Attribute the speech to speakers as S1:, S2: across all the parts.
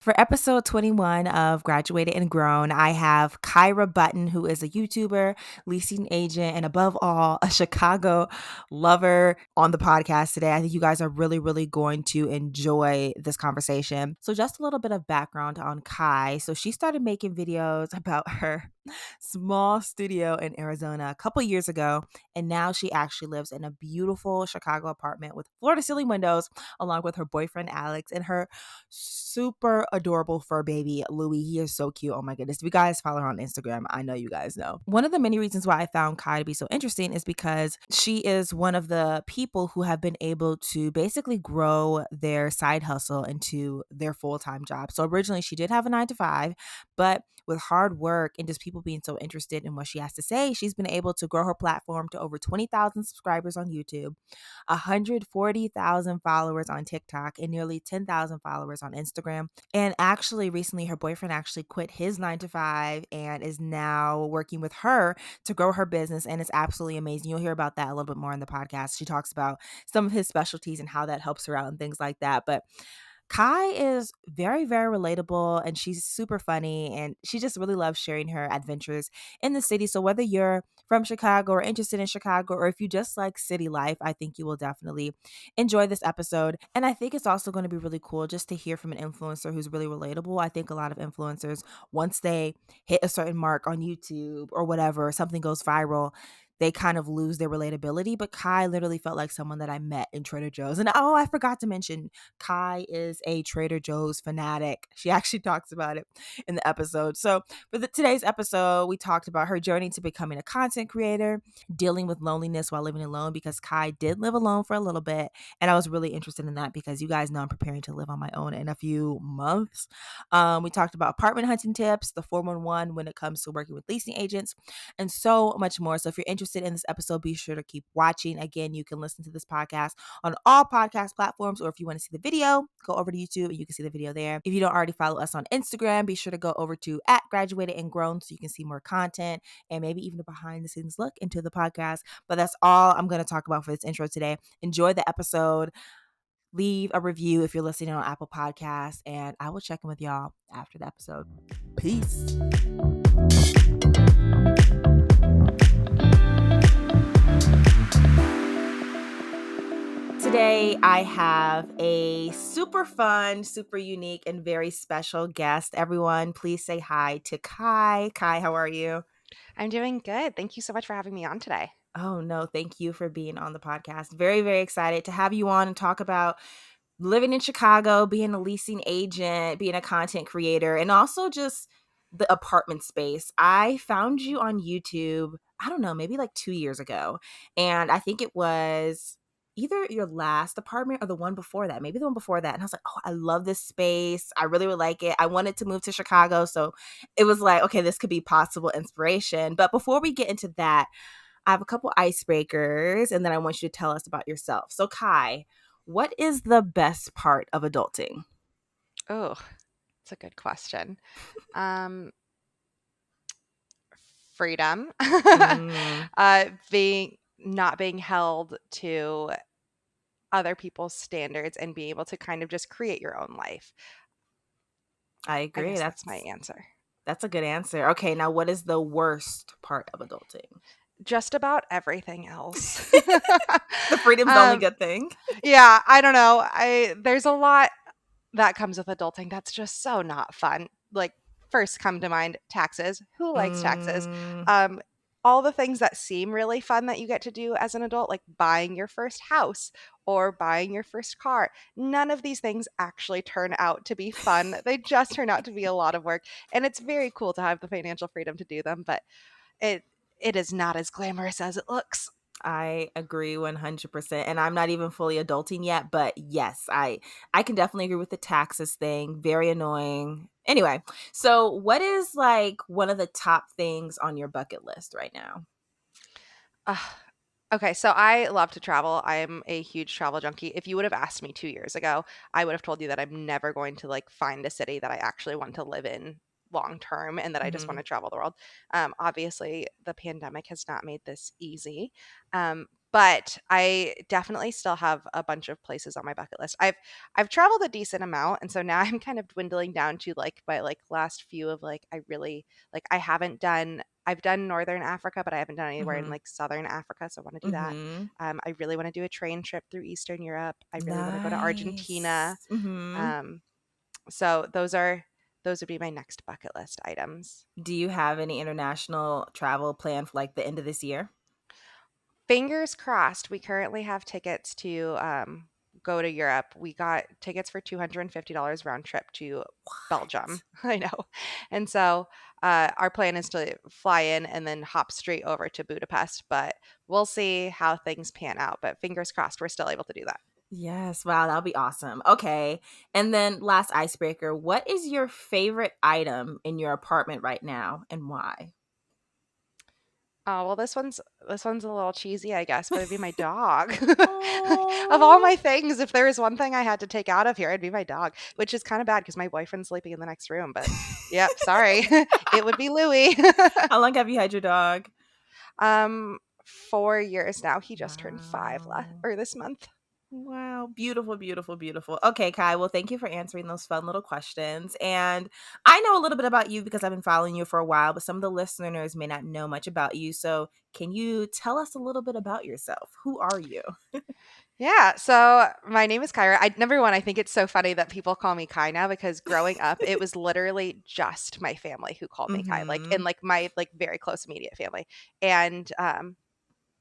S1: For episode 21 of Graduated and Grown, I have Caira Button, who is a YouTuber, leasing agent, and above all, a Chicago lover on the podcast today. I think you guys are really, really going to enjoy this conversation. So, just a little bit of background on Kai. So, she started making videos about her small studio in Arizona a couple years ago, and now she actually lives in a beautiful Chicago apartment with floor to ceiling windows, along with her boyfriend Alex and her super adorable fur baby Louie. He is so cute. Oh my goodness. If you guys follow her on Instagram, I know you guys know. One of the many reasons why I found Kai to be so interesting is because she is one of the people who have been able to basically grow their side hustle into their full-time job. So originally she did have a 9 to 5, but with hard work and just people being so interested in what she has to say, she's been able to grow her platform to over 20,000 subscribers on YouTube, 140,000 followers on TikTok, and nearly 10,000 followers on Instagram. And actually, recently, her boyfriend actually quit his 9 to 5 and is now working with her to grow her business. And it's absolutely amazing. You'll hear about that a little bit more in the podcast. She talks about some of his specialties and how that helps her out and things like that. But Kai is very, very relatable and she's super funny and she just really loves sharing her adventures in the city. So whether you're from Chicago or interested in Chicago, or if you just like city life, I think you will definitely enjoy this episode. And I think it's also going to be really cool just to hear from an influencer who's really relatable. I think a lot of influencers, once they hit a certain mark on YouTube or whatever, something goes viral, they kind of lose their relatability. But Kai literally felt like someone that I met in Trader Joe's. And oh, I forgot to mention, Kai is a Trader Joe's fanatic. She actually talks about it in the episode. So for today's episode, we talked about her journey to becoming a content creator, dealing with loneliness while living alone, because Kai did live alone for a little bit. And I was really interested in that because you guys know I'm preparing to live on my own in a few months. We talked about apartment hunting tips, the 411 when it comes to working with leasing agents, and so much more. So if you're interested in this episode, be sure to keep watching. Again, you can listen to this podcast on all podcast platforms, or if you want to see the video, go over to YouTube and you can see the video there. If you don't already follow us on Instagram, be sure to go over to @graduatedandgrown so you can see more content and maybe even a behind the scenes look into the podcast. But that's all I'm going to talk about for this intro today. Enjoy the episode. Leave a review if you're listening on Apple Podcasts, and I will check in with y'all after the episode. Peace. Today, I have a super fun, super unique, and very special guest. Everyone, please say hi to Kai. Kai, how are you?
S2: I'm doing good. Thank you so much for having me on today.
S1: Oh, no, thank you for being on the podcast. Very, very excited to have you on and talk about living in Chicago, being a leasing agent, being a content creator, and also just the apartment space. I found you on YouTube, I don't know, maybe like 2 years ago. And I think it was either your last apartment or the one before that, maybe the one before that. And I was like, oh, I love this space. I really would like it. I wanted to move to Chicago. So it was like, okay, this could be possible inspiration. But before we get into that, I have a couple icebreakers and then I want you to tell us about yourself. So, Kai, what is the best part of adulting?
S2: Oh, it's a good question. Um, Freedom,
S1: Mm,
S2: being not being held to other people's standards and being able to kind of just create your own life.
S1: I
S2: I
S1: agree.
S2: guess that's my
S1: That's
S2: answer.
S1: that's a good answer. Okay, now what is the worst part of adulting?
S2: Just about everything else.
S1: The freedom's the only
S2: um,
S1: good thing.
S2: yeah, I don't know. I There's a lot that comes with adulting that's just so not fun. Like, first come to mind, taxes. Who likes taxes?
S1: Mm,
S2: Um, all the things that seem really fun that you get to do as an adult, like buying your first house or buying your first car. None of these things actually turn out to be fun. They just turn out to be a lot of work. And it's very cool to have the financial freedom to do them, but it it is not as glamorous as it looks.
S1: I agree 100%. And I'm not even fully adulting yet, but yes, I can definitely agree with the taxes thing. Very annoying. Anyway, so what is like one of the top things on your bucket list right now?
S2: Ugh. Okay, so I love to travel. I'm a huge travel junkie. If you would have asked me 2 years ago, I would have told you that I'm never going to, like, find a city that I actually want to live in long term and that I just
S1: Mhm.
S2: wanna travel the world. Obviously, the pandemic has not made this easy, But I definitely still have a bunch of places on my bucket list. I've traveled a decent amount, and so now I'm kind of dwindling down to like my like last few of like I really like I haven't done I've done Northern Africa, but I haven't done anywhere in
S1: Mhm.
S2: like Southern Africa, so I want to do that.
S1: Mhm.
S2: I really want to do a train trip through Eastern Europe. I really want to go to Argentina.
S1: Nice. Mhm.
S2: Um, so those would be my next bucket list items.
S1: Do you have any international travel planned for, like, the end of this year?
S2: Fingers crossed. We currently have tickets to go to Europe. We got tickets for $250 round trip to Belgium.
S1: What?
S2: I know. And so our plan is to fly in and then hop straight over to Budapest, but we'll see how things pan out. But fingers crossed, we're still able to do that.
S1: Yes, wow, that'll be awesome. Okay, and then last icebreaker, what is your favorite item in your apartment right now, and why?
S2: Oh, well, this one's a little cheesy, I guess, but it'd be my dog. Of all
S1: Oh.
S2: my things, if there was one thing I had to take out of here, it'd be my dog, which is kind of bad because my boyfriend's sleeping in the next room. But yep, sorry, it would be Louie.
S1: How long have you had your dog?
S2: 4 years now. He just turned five
S1: Wow.
S2: or this month.
S1: Wow, beautiful, beautiful, beautiful. Okay, Kai, well, thank you for answering those fun little questions. And I know a little bit about you because I've been following you for a while, but some of the listeners may not know much about you. So, can you tell us a little bit about yourself? Who are you?
S2: Yeah, so my name is Kyra. Number one, I think it's so funny that people call me Kai now because growing up, it was literally just my family who called me Kai, like in
S1: Mhm.
S2: like my like very close immediate family. And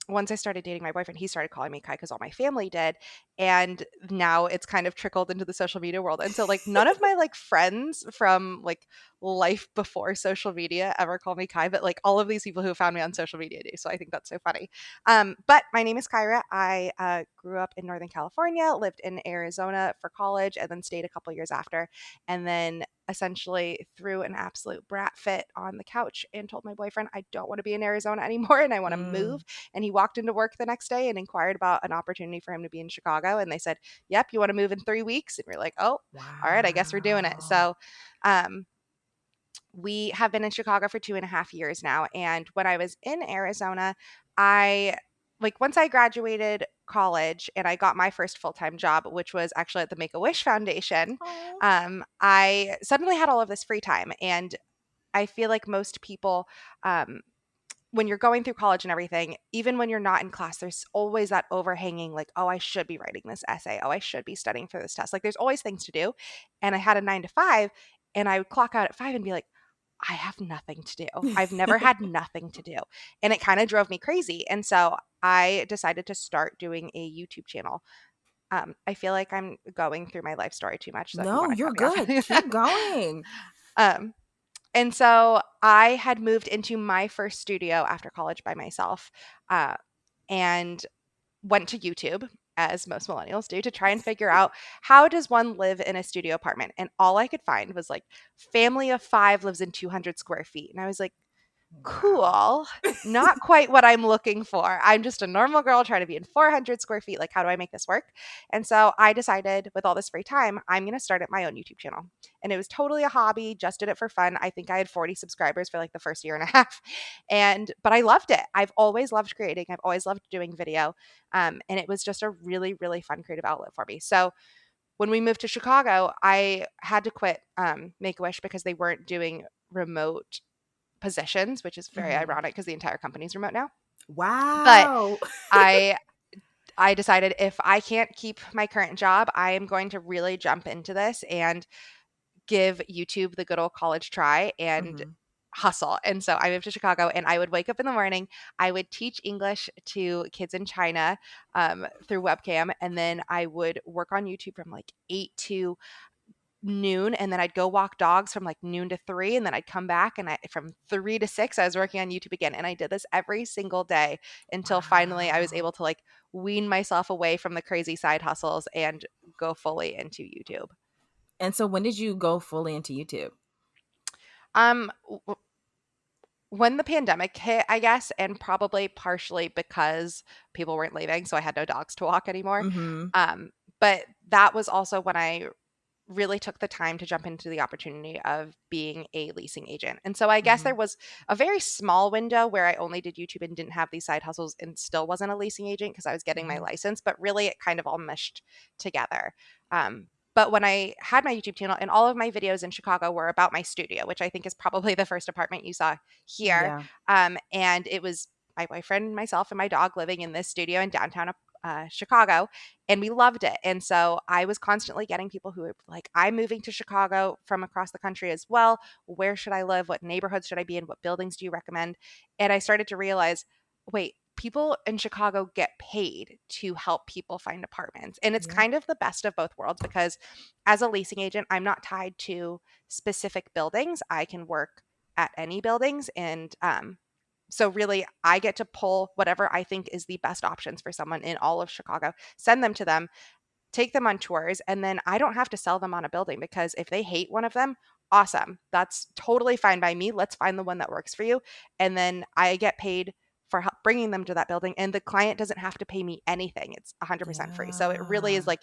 S2: once I started dating my boyfriend, he started calling me Kai because all my family did. And now it's kind of trickled into the social media world. And so like none of my like friends from like life before social media ever call me Kai, but like all of these people who found me on social media do. So I think that's so funny. But my name is Kyra. I grew up in Northern California, lived in Arizona for college, and then stayed a couple years after. And then essentially threw an absolute brat fit on the couch and told my boyfriend, I don't want to be in Arizona anymore and I want to move.
S1: Mm.
S2: And he walked into work the next day and inquired about an opportunity for him to be in Chicago. And they said, Yep, you want to move in 3 weeks? And we're like, Oh, all right, I guess we're doing it.
S1: Wow.
S2: So um, we have been in Chicago for 2.5 years now. And when I was in Arizona, I like once I graduated college and I got my first full time job, which was actually at the Make a Wish Foundation,
S1: Oh.
S2: I suddenly had all of this free time. And I feel like most people, um, when you're going through college and everything, even when you're not in class, there's always that overhanging, like, oh, I should be writing this essay. Oh, I should be studying for this test. Like, there's always things to do. And I had a 9 to 5, and I would clock out at 5 and be like, I have nothing to do. I've never had nothing to do. And it kind of drove me crazy. And so I decided to start doing a YouTube channel. I feel like I'm going through my life story too much. So if you
S1: No,
S2: want to cut
S1: you're
S2: me off.
S1: good. Keep going.
S2: um, and so I had moved into my first studio after college by myself, uh, and went to YouTube, as most millennials do, to try and figure out how does one live in a studio apartment. And all I could find was like family of 5 lives in 200 square feet. And I was like,
S1: Wow.
S2: cool. Not quite what I'm looking for. I'm just a normal girl trying to be in 400 square feet. Like, how do I make this work? And so I decided with all this free time, I'm going to start up my own YouTube channel. And it was totally a hobby, just did it for fun. I think I had 40 subscribers for like the first year and a half. But I loved it. I've always loved creating, I've always loved doing video. And it was just a really, really fun creative outlet for me. So when we moved to Chicago, I had to quit Make a Wish because they weren't doing remote positions, which is very
S1: Mhm.
S2: ironic because the entire company's remote now. But
S1: Wow.
S2: I I decided if I can't keep my current job, I am going to really jump into this and give YouTube the good old college try and
S1: Mhm.
S2: hustle. And so I moved to Chicago and I would wake up in the morning, I would teach English to kids in China through webcam, and then I would work on YouTube from like 8 to noon, and then I'd go walk dogs from like noon to 3, and then I'd come back, and I from 3 to 6 I was working on YouTube again, and I did this every single day until finally I was
S1: Wow.
S2: able to like wean myself away from the crazy side hustles and go fully into YouTube.
S1: And so when did you go fully into YouTube?
S2: Um w- when the pandemic hit, I guess, and probably partially because people weren't leaving, so I had no dogs to walk anymore.
S1: Mhm.
S2: Um but that was also when I really took the time to jump into the opportunity of being a leasing agent. And so I guess there
S1: Mhm.
S2: was a very small window where I only did YouTube and didn't have these side hustles and still wasn't a leasing agent because I was getting my
S1: Mhm.
S2: license, but really it kind of all meshed together. But when I had my YouTube channel and all of my videos in Chicago were about my studio, which I think is probably the first apartment you saw here.
S1: Yeah.
S2: And it was my boyfriend, myself, and my dog living in this studio in downtown Chicago, and we loved it. And so I was constantly getting people who were like, I'm moving to Chicago from across the country as well. Where should I live? What neighborhoods should I be in? What buildings do you recommend? And I started to realize, wait, people in Chicago get paid to help people find apartments. And it's
S1: Yeah.
S2: kind of the best of both worlds because as a leasing agent, I'm not tied to specific buildings. I can work at any buildings. And so really, I get to pull whatever I think is the best options for someone in all of Chicago, send them to them, take them on tours, and then I don't have to sell them on a building because if they hate one of them, awesome. That's totally fine by me. Let's find the one that works for you. And then I get paid for bringing them to that building, and the client doesn't have to pay me anything. It's 100% free. So it really is
S1: Yeah.
S2: like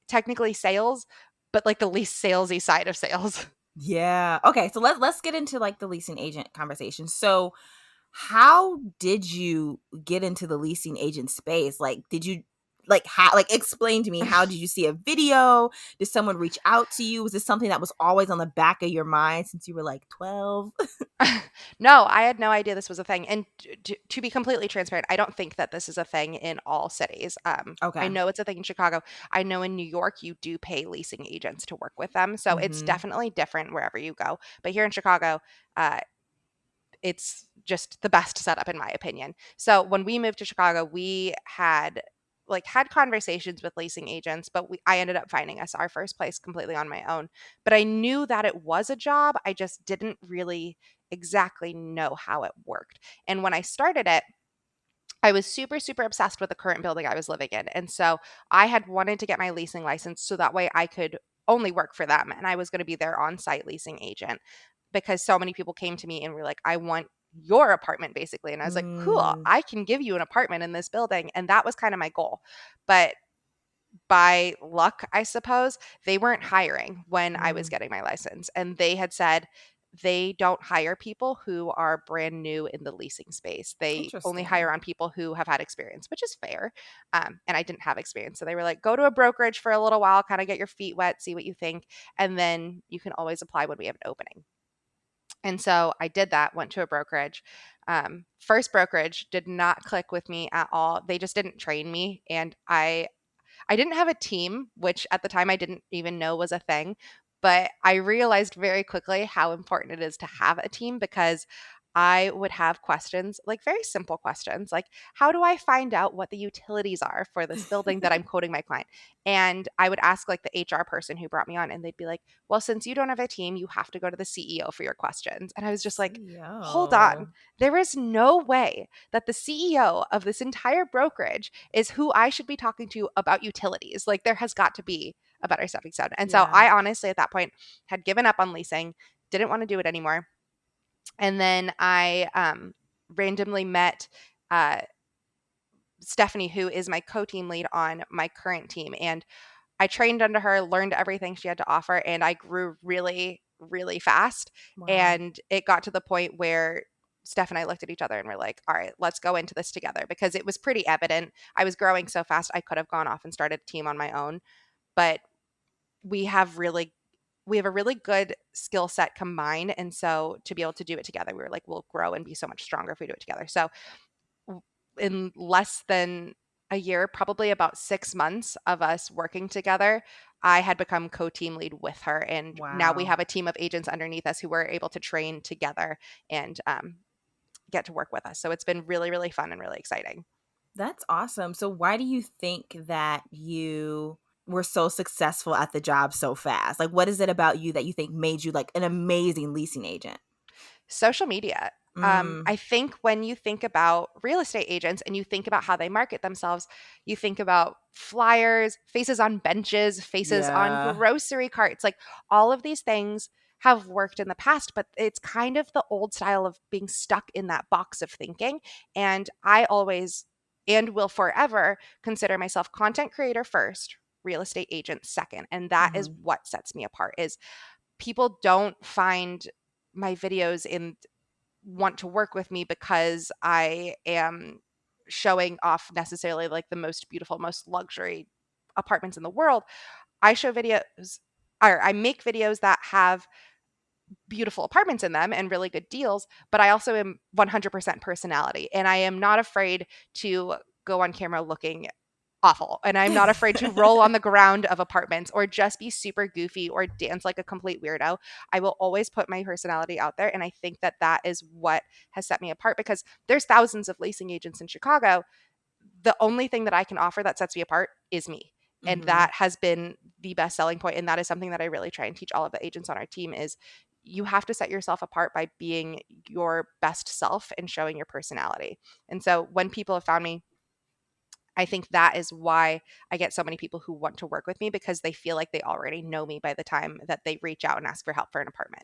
S2: technically sales, but like the least salesy side of sales.
S1: Yeah. Okay, so let's get into like the leasing agent conversation. So, how did you get into the leasing agent space? Like, did you like how like explain to me, how did you see a video? Did someone reach out to you? Was this something that was always on the back of your mind since you were like 12?
S2: No, I had no idea this was a thing. And to be completely transparent, I don't think that this is a thing in all cities. I
S1: Okay.
S2: know it's a thing in Chicago. I know in New York, you do pay leasing agents to work with them. So it's
S1: Mhm.
S2: definitely different wherever you go. But here in Chicago, uh, it's just the best setup in my opinion. So when we moved to Chicago, we had conversations with leasing agents, but I ended up finding us our first place completely on my own. But I knew that it was a job. I just didn't really exactly know how it worked. And when I started it, I was super, super obsessed with the current building I was living in. And so I had wanted to get my leasing license so that way I could only work for them. And I was going to be their on site leasing agent because so many people came to me and were like, I want your apartment basically. And I was like, cool,
S1: Mm.
S2: I can give you an apartment in this building. And that was kind of my goal. But by luck, I suppose, they weren't hiring when I was
S1: Mm.
S2: getting my license. And they had said they don't hire people who are brand new in the leasing space. They only hire
S1: Interesting.
S2: on people who have had experience, which is fair. And I didn't have experience. So they were like, go to a brokerage for a little while, kind of get your feet wet, see what you think. And then you can always apply when we have an opening. And so I did that, went to a brokerage. First brokerage did not click with me at all. They just didn't train me. And I didn't have a team, which at the time I didn't even know was a thing, but I realized very quickly how important it is to have a team because I would have questions, like very simple questions, like how do I find out what the utilities are for this building that I'm quoting my client? And I would ask like the HR person who brought me on, and they'd be like, well, since you don't have a team, you have to go to the CEO for your questions. And I was just like, hold on.
S1: CEO.
S2: There is no way that the CEO of this entire brokerage is who I should be talking to about utilities. Like there has got to be a better stepping stone. And so
S1: Yeah.
S2: I honestly at that point had given up on leasing, didn't want to do it anymore. And then I randomly met uh, Stephanie, who is my co-team lead on my current team. And I trained under her, learned everything she had to offer, and I grew really, really fast.
S1: Wow.
S2: And it got to the point where Steph and I looked at each other and were like, all right, let's go into this together because it was pretty evident. I was growing so fast, I could have gone off and started a team on my own. But we have really we have a really good skill set combined. And so to be able to do it together, we were like, we'll grow and be so much stronger if we do it together. So in less than a year, probably about 6 months of us working together, I had become co-team lead with her, and now we
S1: Wow.
S2: have a team of agents underneath us who we're able to train together and get to work with us. So it's been really, really fun and really exciting.
S1: That's awesome. So why do you think that you were so successful at the job so fast? Like, what is it about you that you think made you like an amazing leasing agent?
S2: Social media.
S1: Mm.
S2: I think when you think about real estate agents and you think about how they market themselves, you think about flyers, faces on benches, faces on
S1: Yeah.
S2: grocery carts. Like all of these things have worked in the past, but it's kind of the old style of being stuck in that box of thinking. And I always and will forever consider myself content creator first, real estate agent second. And that is
S1: Mhm.
S2: what sets me apart is people don't find my videos and want to work with me because I am showing off necessarily like the most beautiful, most luxury apartments in the world. I show videos or I make videos that have beautiful apartments in them and really good deals, but I also am 100% personality. And I am not afraid to go on camera looking awful. And I'm not afraid to roll on the ground of apartments or just be super goofy or dance like a complete weirdo. I will always put my personality out there. And I think that that is what has set me apart because there's thousands of leasing agents in Chicago. The only thing that I can offer that sets me apart is me. And
S1: Mhm.
S2: that has been the best selling point. And that is something that I really try and teach all of the agents on our team is you have to set yourself apart by being your best self and showing your personality. And so when people have found me, I think that is why I get so many people who want to work with me because they feel like they already know me by the time that they reach out and ask for help for an apartment.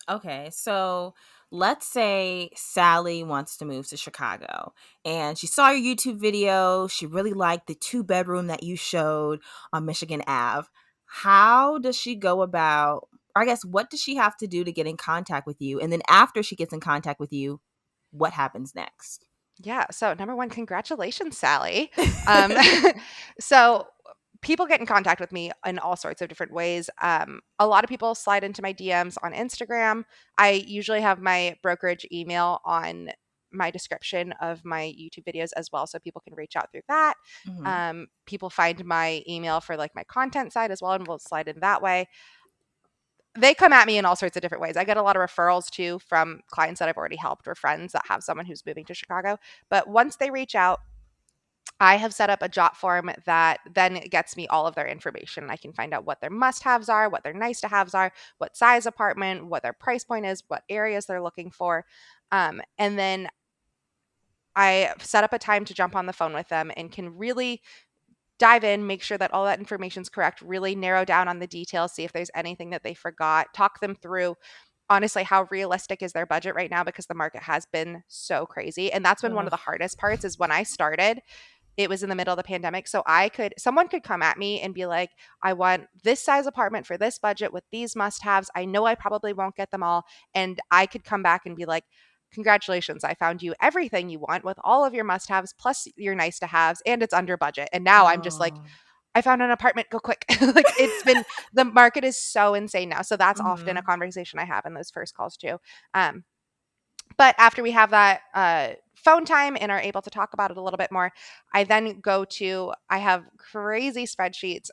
S1: Okay, so let's say Sally wants to move to Chicago and she saw your YouTube video. She really liked the 2 bedroom that you showed on Michigan Ave. How does she go about, or I guess, what does she have to do to get in contact with you? And then after she gets in contact with you, what happens next?
S2: Yeah. So, number one, congratulations, Sally. Um, so, people get in contact with me in all sorts of different ways. A lot of people slide into my DMs on Instagram. I usually have my brokerage email on my description of my YouTube videos as well, so people can reach out through that.
S1: Hmm.
S2: People find my email for like my content side as well, and will slide in that way. They come at me in all sorts of different ways. I get a lot of referrals too from clients that I've already helped or friends that have someone who's moving to Chicago. But once they reach out, I have set up a jot form that then gets me all of their information. I can find out what their must haves are, what their nice to haves are, what size apartment, what their price point is, what areas they're looking for. And then I set up a time to jump on the phone with them and can really dive in, make sure that all that information is correct, really narrow down on the details, see if there's anything that they forgot, talk them through honestly how realistic is their budget right now because the market has been so crazy. And that's been one of
S1: Ugh.
S2: the hardest parts is when I started, it was in the middle of the pandemic. So I could someone could come at me and be like, I want this size apartment for this budget with these must-haves. I know I probably won't get them all. And I could come back and be like, congratulations, I found you everything you want with all of your must-haves plus your nice to haves, and it's under budget. And now I'm just like,
S1: Oh.
S2: I found an apartment, go quick. Like it's been the market is so insane now. So that's often a
S1: Hmm.
S2: conversation I have in those first calls too. Um, but after we have that phone time and are able to talk about it a little bit more, I then go to, I have crazy spreadsheets.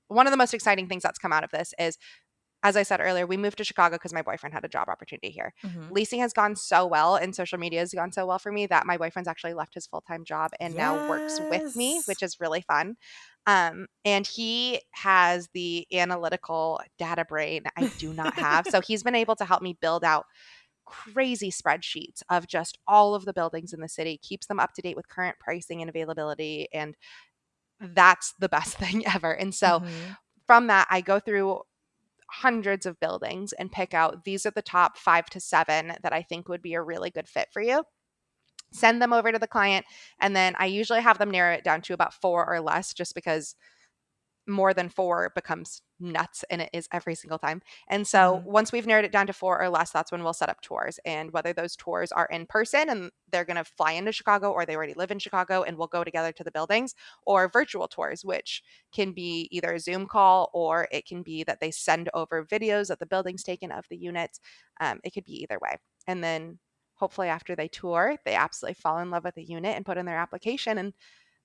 S2: One of the most exciting things that's come out of this is, as I said earlier, we moved to Chicago because my boyfriend had a job opportunity here.
S1: Hmm.
S2: Leasing has gone so well and social media has gone so well for me that my boyfriend's actually left his full time job and now works with me,
S1: Yes.
S2: which is really fun. And he has the analytical data brain I do not have. So he's been able to help me build out crazy spreadsheets of just all of the buildings in the city, keeps them up to date with current pricing and availability. And that's the best thing ever. And so
S1: Hmm.
S2: from that, I go through hundreds of buildings and pick out these are the top 5 to 7 that I think would be a really good fit for you. Send them over to the client. And then I usually have them narrow it down to about 4 or less just because more than 4 becomes nuts and it is every single time. And so
S1: Hmm.
S2: once we've narrowed it down to 4 or less, that's when we'll set up tours. And whether those tours are in person and they're going to fly into Chicago or they already live in Chicago and we'll go together to the buildings, or virtual tours, which can be either a Zoom call or it can be that they send over videos of the buildings taken of the units. It could be either way. And then hopefully after they tour, they absolutely fall in love with the unit and put in their application and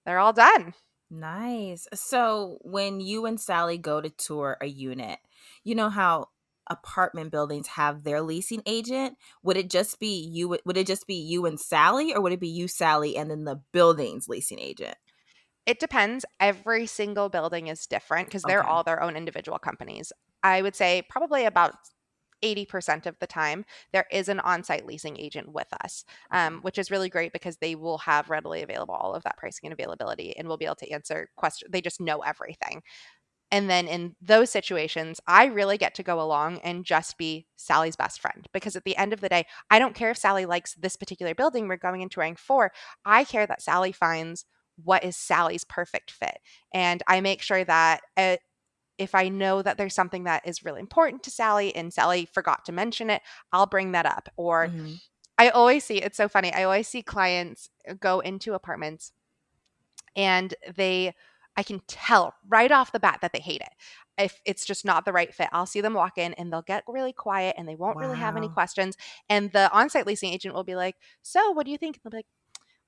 S2: they're all done.
S1: Nice. So when you and Sally go to tour a unit, you know how apartment buildings have their leasing agent? Would it just be you and Sally, or would it be you, Sally, and then the building's leasing agent?
S2: It depends. Every single building is different because they're
S1: Okay.
S2: all their own individual companies. I would say probably about 80% of the time, there is an on site leasing agent with us,
S1: Okay.
S2: which is really great because they will have readily available all of that pricing and availability and will be able to answer questions. They just know everything. And then in those situations, I really get to go along and just be Sally's best friend because at the end of the day, I don't care if Sally likes this particular building we're going and touring for. I care that Sally finds what is Sally's perfect fit. And I make sure that if I know that there's something that is really important to Sally and Sally forgot to mention it, I'll bring that up. Or
S1: Mhm.
S2: I always see, it's so funny, I always see clients go into apartments and I can tell right off the bat that they hate it. If it's just not the right fit, I'll see them walk in and they'll get really quiet and they won't really have any
S1: Wow.
S2: questions. And the on-site leasing agent will be like, "So, what do you think?" And they'll be like,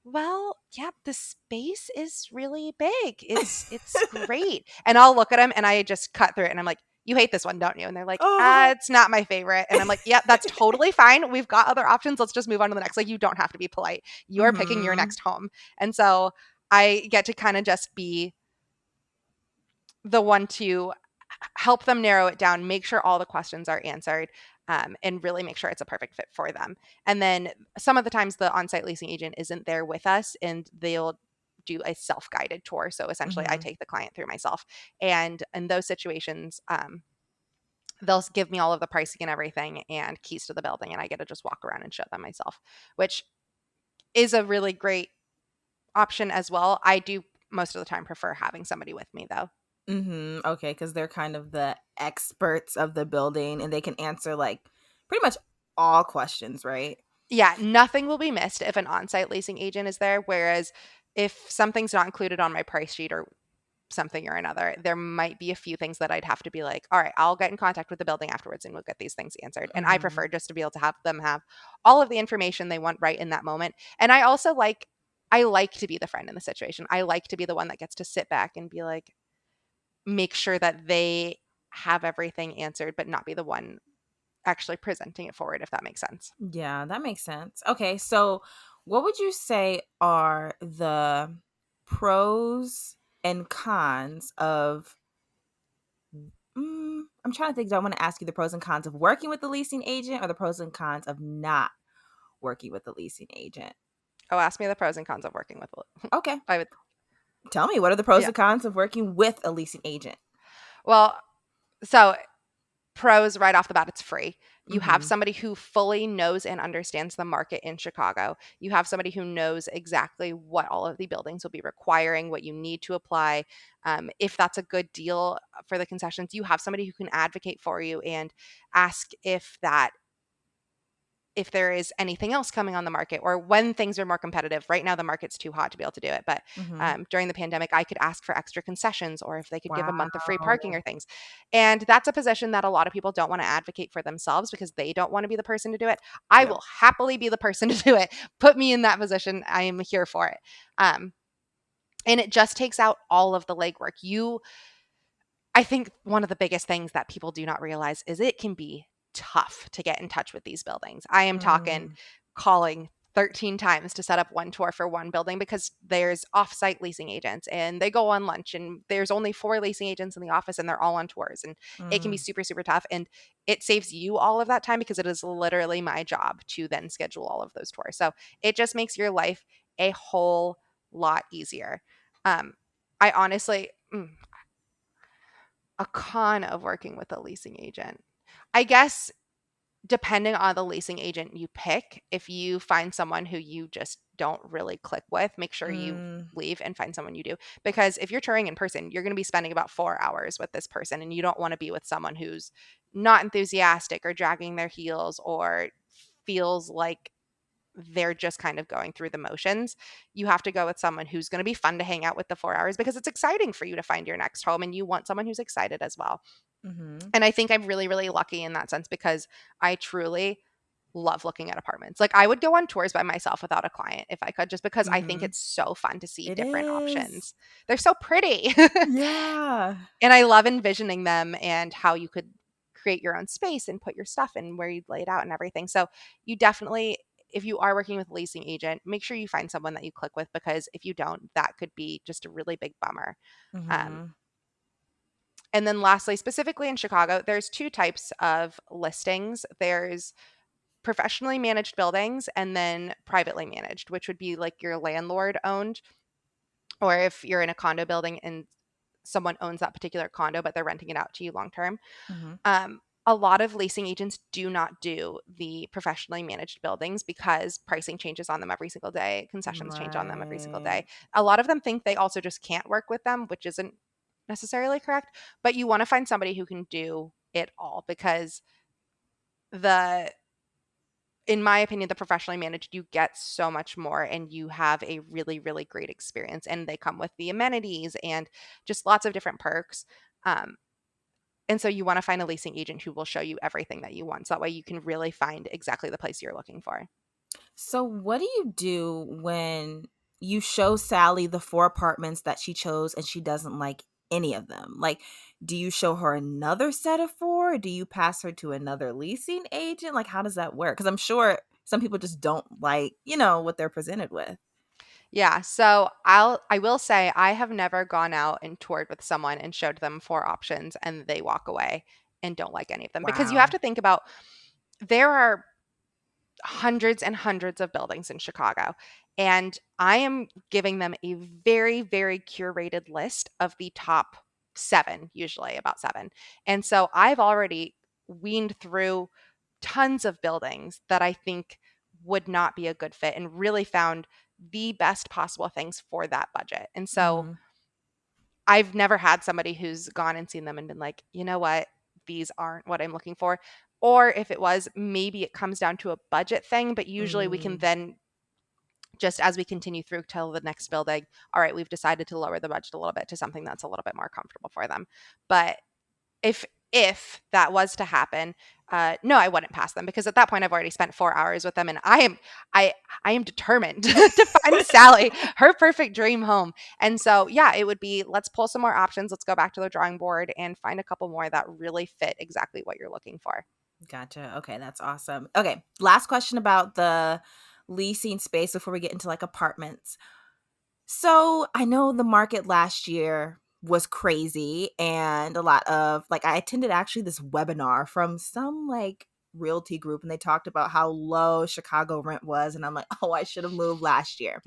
S2: "Well, yeah, the space is really big. It's great." And I'll look at them and I just cut through it and I'm like, "You hate this one, don't you?" And they're like,
S1: Oh.
S2: It's not my favorite." And I'm like, "Yep, that's totally fine. We've got other options. Let's just move on to the next." Like, you don't have to be polite. You're picking your
S1: Mhm.
S2: next home. And so I get to kind of just be the one to help them narrow it down, make sure all the questions are answered, and really make sure it's a perfect fit for them. And then some of the times the on-site leasing agent isn't there with us and they'll do a self-guided tour. So essentially I
S1: Mhm.
S2: take the client through myself. And in those situations, they'll give me all of the pricing and everything and keys to the building and I get to just walk around and show them myself, which is a really great option as well. I do most of the time prefer having somebody with me though.
S1: Mhm. Okay, because they're kind of the experts of the building, and they can answer like pretty much all questions, right?
S2: Yeah, nothing will be missed if an on-site leasing agent is there, whereas if something's not included on my price sheet or something or another, there might be a few things that I'd have to be like, "All right, I'll get in contact with the building afterwards and we'll get these things answered." And I
S1: Mhm.
S2: prefer just to be able to have them have all of the information they want right in that moment. And I like to be the friend in the situation. I like to be the one that gets to sit back and be like, make sure that they have everything answered, but not be the one actually presenting it forward, if that makes sense.
S1: Yeah, that makes sense. Okay, so what would you say are the pros and cons of I'm trying to think. Do I want to ask you the pros and cons of working with the leasing agent or the pros and cons of not working with the leasing agent?
S2: Oh, ask me the pros and cons of working with
S1: Okay.
S2: I would
S1: Tell me, what are the pros
S2: yeah.
S1: and cons of working with a leasing agent?
S2: Well, so pros right off the bat, it's free. You have
S1: Mhm.
S2: somebody who fully knows and understands the market in Chicago. You have somebody who knows exactly what all of the buildings will be requiring, what you need to apply. If that's a good deal for the concessions, you have somebody who can advocate for you and ask if there is anything else coming on the market or when things are more competitive. Right now, the market's too hot to be able to do it. But
S1: Mhm.
S2: during the pandemic, I could ask for extra concessions or if they could give a month of free parking
S1: Wow.
S2: or things. And that's a position that a lot of people don't want to advocate for themselves because they don't want to be the person to do it. I
S1: Yep.
S2: will happily be the person to do it. Put me in that position. I am here for it. Um, and it just takes out all of the legwork. I think one of the biggest things that people do not realize is it can be tough to get in touch with these buildings. I am talking
S1: Mm.
S2: calling 13 times to set up one tour for one building because there's off-site leasing agents and they go on lunch and there's only 4 leasing agents in the office and they're all on tours and it can be
S1: Mm.
S2: super super tough and it saves you all of that time because it is literally my job to then schedule all of those tours. So it just makes your life a whole lot easier. Um, I honestly, a con of working with a leasing agent. I guess depending on the leasing agent you pick, if you find someone who you just don't really click with, make sure you
S1: Mm.
S2: leave and find someone you do. Because if you're touring in person, you're going to be spending about 4 hours with this person, and you don't want to be with someone who's not enthusiastic or dragging their heels or feels like they're just kind of going through the motions. You have to go with someone who's going to be fun to hang out with the 4 hours because it's exciting for you to find your next home and you want someone who's excited as well.
S1: Mhm.
S2: And I think I'm really, really lucky in that sense because I truly love looking at apartments. Like I would go on tours by myself without a client if I could, just because I think
S1: Mhm.
S2: it's so fun to see
S1: It
S2: different
S1: is.
S2: options. They're so pretty.
S1: Yeah.
S2: And I love envisioning them and how you could create your own space and put your stuff in where you'd lay it out and everything. So you definitely, if you are working with a leasing agent, make sure you find someone that you click with because if you don't, that could be just a really big bummer. Um,
S1: Mhm.
S2: and then lastly, specifically in Chicago, there's two types of listings. There's professionally managed buildings and then privately managed, which would be like your landlord owned, or if you're in a condo building and someone owns that particular condo, but they're renting it out to you long term.
S1: Mhm.
S2: A lot of leasing agents do not do the professionally managed buildings because pricing changes on them every single day, concessions change on them every single
S1: Right.
S2: day. A lot of them think they also just can't work with them, which isn't necessarily correct, but you want to find somebody who can do it all because the in my opinion, the professionally managed, you get so much more and you have a really, really great experience. And they come with the amenities and just lots of different perks. Um, and so you want to find a leasing agent who will show you everything that you want. So that way you can really find exactly the place you're looking for.
S1: So, what do you do when you show Sally the 4 apartments that she chose and she doesn't like any of them? Like, do you show her another set of 4? Do you pass her to another leasing agent? Like, how does that work? Because I'm sure some people just don't like, what they're presented with.
S2: Yeah, so I will say I have never gone out and toured with someone and showed them 4 options and they walk away and don't like any of them because you have
S1: Wow.
S2: to think about there are hundreds and hundreds of buildings in Chicago. And I am giving them a very, very curated list of the top 7, usually about 7. And so I've already weaned through tons of buildings that I think would not be a good fit and really found the best possible things for that budget. And so
S1: Mhm.
S2: I've never had somebody who's gone and seen them and been like, you know what, these aren't what I'm looking for. Or if it was, maybe it comes down to a budget thing, but usually we can
S1: Mm.
S2: then, just as we continue through till the next building, all right, we've decided to lower the budget a little bit to something that's a little bit more comfortable for them. But if that was to happen, no, I wouldn't pass them because at that point I've already spent 4 hours with them, and I I am determined to find Sally her perfect dream home. And so yeah, it would be let's pull some more options. Let's go back to the drawing board and find a couple more that really fit exactly what you're looking for.
S1: Gotcha. Okay, that's awesome. Okay, last question about the leasing space before we get into like apartments. So I know the market last year was crazy, and a lot of like I attended actually this webinar from some like realty group, and they talked about how low Chicago rent was, and I'm like, oh, I should have moved last year.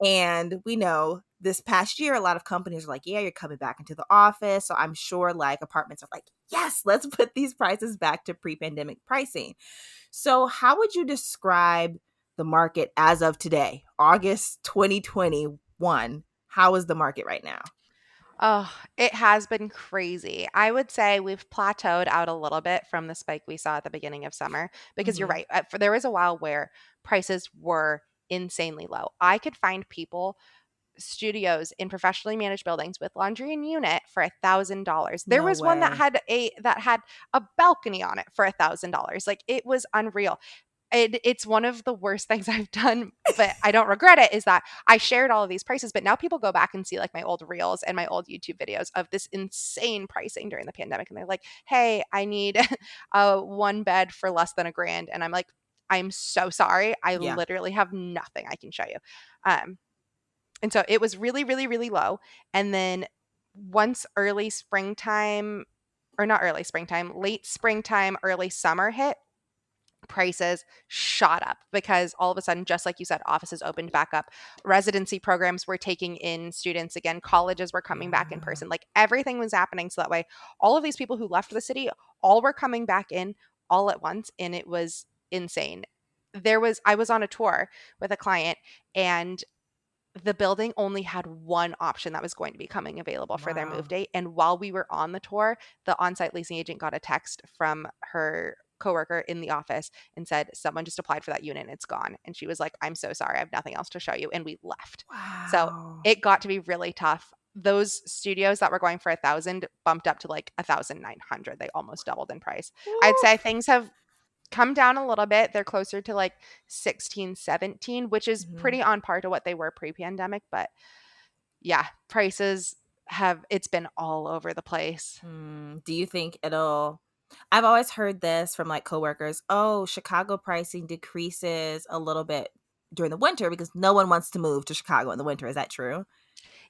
S1: And we know this past year, a lot of companies are like, yeah, you're coming back into the office. So I'm sure like apartments are like, yes, let's put these prices back to pre-pandemic pricing. So, how would you describe the market as of today, August 2021? How is the market right now?
S2: Oh, it has been crazy. I would say we've plateaued out a little bit from the spike we saw at the beginning of summer because you're
S1: Hmm.
S2: right. There was a while where prices were insanely low. I could find people, studios in professionally managed buildings with laundry and unit for $1,000. There
S1: No
S2: was one
S1: way.
S2: that had a balcony on it for $1,000. Like it was unreal. It's one of the worst things I've done, but I don't regret it, is that I shared all of these prices, but now people go back and see like my old reels and my old YouTube videos of this insane pricing during the pandemic. And they're like, hey, I need a 1 bed for less than $1,000. And I'm like, I'm so sorry. I
S1: Yeah.
S2: literally have nothing I can show you. Um, and so it was really, really, really low. And then once early springtime, or not early springtime, late springtime, early summer hit, prices shot up because all of a sudden, just like you said, offices opened back up. Residency programs were taking in students again. Colleges were coming back in
S1: Yeah.
S2: person. Like everything was happening. So that way, all of these people who left the city all were coming back in all at once. And it was insane. I was on a tour with a client, and the building only had one option that was going to be coming available for their move
S1: Wow.
S2: date. And while we were on the tour, the on-site leasing agent got a text from her coworker in the office and said, someone just applied for that unit and it's gone. And she was like, I'm so sorry. I have nothing else to show you. And we left. So
S1: Wow.
S2: it got to be really tough. Those studios that were going for 1,000 bumped up to like 1,900. They almost doubled in price. I'd
S1: Woo.
S2: say things have come down a little bit. They're closer to like 16, 17, which is
S1: Mhm.
S2: pretty on par to what they were pre-pandemic, but yeah, prices have it's been all over the place.
S1: Do you think it'll I've always heard this from like coworkers, oh, Chicago pricing decreases a little bit during the winter because no one wants to move to Chicago in the winter. Is that true?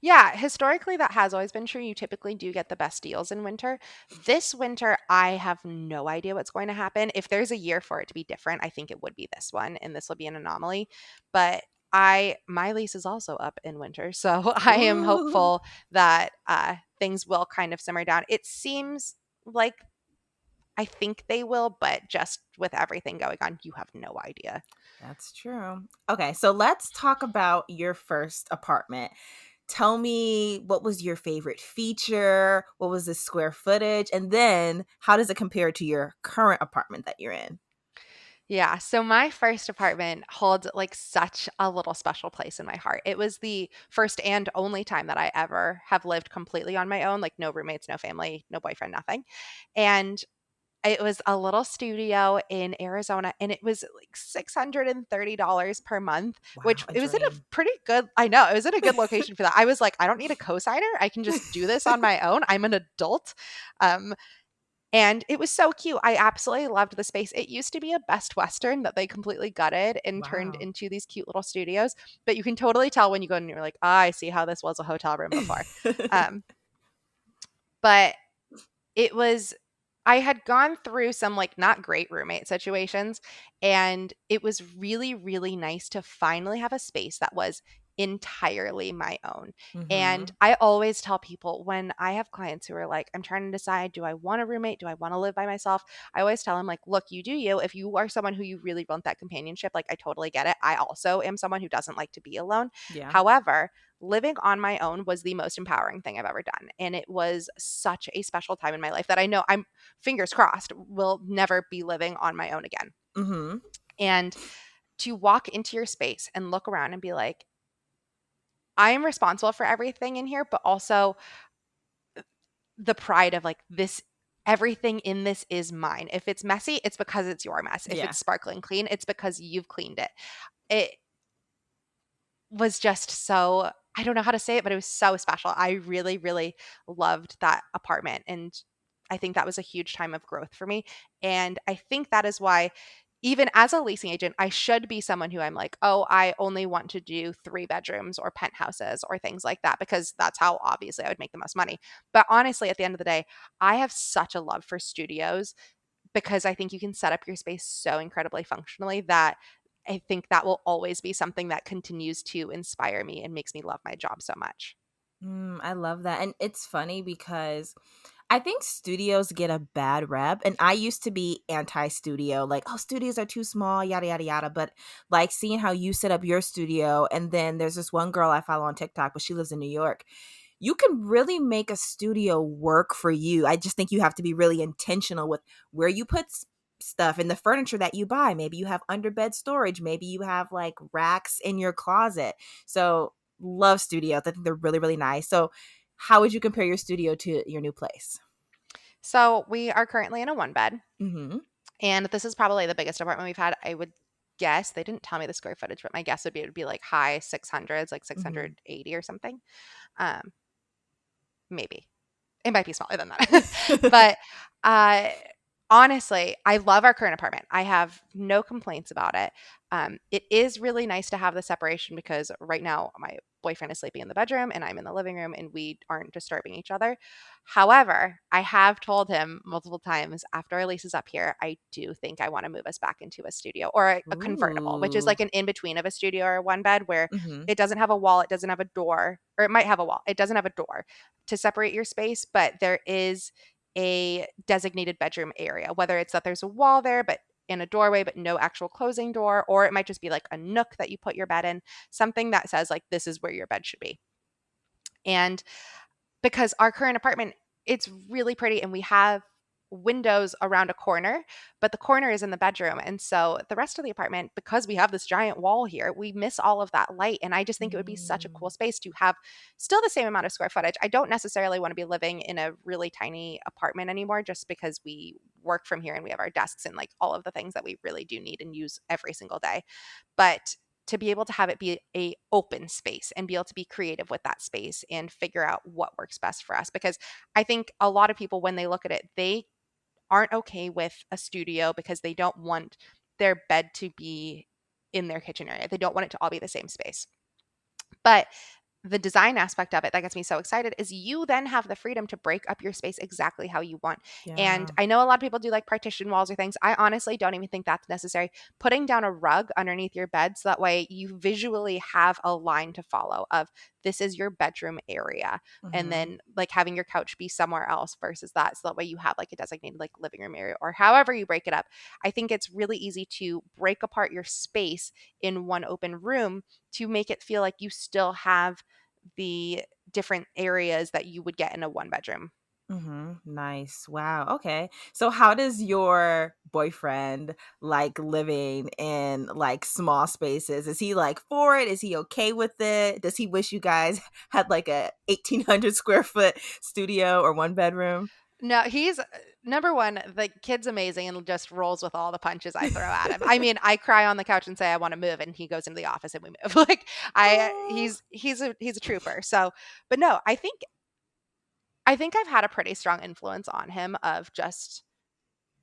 S2: Yeah, historically that has always been true. You typically do get the best deals in winter. This winter, I have no idea what's going to happen. If there's a year for it to be different, I think it would be this one, and this will be an anomaly. But I my lease is also up in winter, so I am
S1: Ooh.
S2: hopeful that things will kind of simmer down. It seems like I think they will, but just with everything going on, you have no idea.
S1: That's true. Okay, so let's talk about your first apartment. Tell me, what was your favorite feature? What was the square footage? And then how does it compare to your current apartment that you're in?
S2: Yeah, so my first apartment holds like such a little special place in my heart. It was the first and only time that I ever have lived completely on my own, like no roommates, no family, no boyfriend, nothing. And it was a little studio in Arizona, and it was like $630 per month,
S1: Wow,
S2: which
S1: a
S2: it was in a
S1: dream.
S2: pretty good, I know, it was in a good location for that. I was like, I don't need a cosigner. I can just do this on my own. I'm an adult. Um, and it was so cute. I absolutely loved the space. It used to be a Best Western that they completely gutted and turned
S1: Wow.
S2: into these cute little studios. But you can totally tell when you go and you're like, I see how this was a hotel room before. Um, but it was I had gone through some, like, not great roommate situations, and it was really, really nice to finally have a space that was entirely my own. And
S1: Mhm.
S2: I always tell people when I have clients who are like, "I'm trying to decide, do I want a roommate? Do I wanna live by myself?" I always tell them, like, "Look, you do you. If you are someone who you really want that companionship, like, I totally get it. I also am someone who doesn't like to be alone.
S1: Yeah.
S2: However, living on my own was the most empowering thing I've ever done, and it was such a special time in my life that I know I'm fingers crossed, will never be living on my own again.
S1: Mhm.
S2: And to walk into your space and look around and be like, I am responsible for everything in here, but also the pride of like, this, everything in this is mine. If it's messy, it's because it's your mess. If
S1: Yeah.
S2: it's sparkling clean, it's because you've cleaned it. It was just so, I don't know how to say it, but it was so special. I really, really loved that apartment. And I think that was a huge time of growth for me. And I think that is why, even as a leasing agent, I should be someone who I'm like, oh, I only want to do 3 bedrooms or penthouses or things like that, because that's how obviously I would make the most money. But honestly, at the end of the day, I have such a love for studios because I think you can set up your space so incredibly functionally that I think that will always be something that continues to inspire me and makes me love my job so much.
S1: I love that. And it's funny because I think studios get a bad rep. And I used to be anti studio, like, oh, studios are too small, yada, yada, yada. But like seeing how you set up your studio, and then there's this one girl I follow on TikTok, but she lives in New York. You can really make a studio work for you. I just think you have to be really intentional with where you put stuff and the furniture that you buy. Maybe you have underbed storage. Maybe you have like racks in your closet. So, love studios. I think they're really, really nice. So, how would you compare your studio to your new place?
S2: So we are currently in a 1 bed,
S1: Mm-hmm.
S2: and this is probably the biggest apartment we've had. I would guess they didn't tell me the square footage, but my guess would be it would be like high 600s, like
S1: Mm-hmm.
S2: 680 or something. Um, maybe. It might be smaller than that. But, uh, honestly, I love our current apartment. I have no complaints about it. It is really nice to have the separation because right now my boyfriend is sleeping in the bedroom and I'm in the living room and we aren't disturbing each other. However, I have told him multiple times after our lease is up here, I do think I want to move us back into a studio or a convertible, which is
S1: Ooh.
S2: like an in between of a studio or a 1 bed where
S1: Mm-hmm.
S2: it doesn't have a wall, it doesn't have a door, or it might have a wall. It doesn't have a door to separate your space, but there is a designated bedroom area, whether it's that there's a wall there, but in a doorway, but no actual closing door, or it might just be like a nook that you put your bed in, something that says, like, this is where your bed should be. And because our current apartment, it's really pretty and we have windows around a corner, but the corner is in the bedroom. And so the rest of the apartment, because we have this giant wall here, we miss all of that light. And I just think it would be such a cool
S1: Mm.
S2: space to have still the same amount of square footage. I don't necessarily want to be living in a really tiny apartment anymore just because we work from here and we have our desks and like all of the things that we really do need and use every single day. But to be able to have it be a open space and be able to be creative with that space and figure out what works best for us, because I think a lot of people when they look at it, they aren't okay with a studio because they don't want their bed to be in their kitchen area. They don't want it to all be the same space. But the design aspect of it that gets me so excited is you then have the freedom to break up your space exactly how you want. And
S1: Yeah.
S2: I know a lot of people do like partition walls or things. I honestly don't even think that's necessary. Putting down a rug underneath your bed so that way you visually have a line to follow of this is your bedroom area. And
S1: Mhm.
S2: then like having your couch be somewhere else versus that. So that way you have like a designated like living room area or however you break it up. I think it's really easy to break apart your space in one open room to make it feel like you still have the different areas that you would get in a one bedroom.
S1: Mhm. Nice. Wow. Okay. So how does your boyfriend like living in like small spaces? Is he like for it? Is he okay with it? Does he wish you guys had like a 1,800 square foot studio or one bedroom?
S2: No, he's number one, the kid's amazing and just rolls with all the punches I throw at him. I mean, I cry on the couch and say I want to move and he goes into the office and we move. Like I
S1: Oh.
S2: he's a trooper. So, but no, I think I've had a pretty strong influence on him of just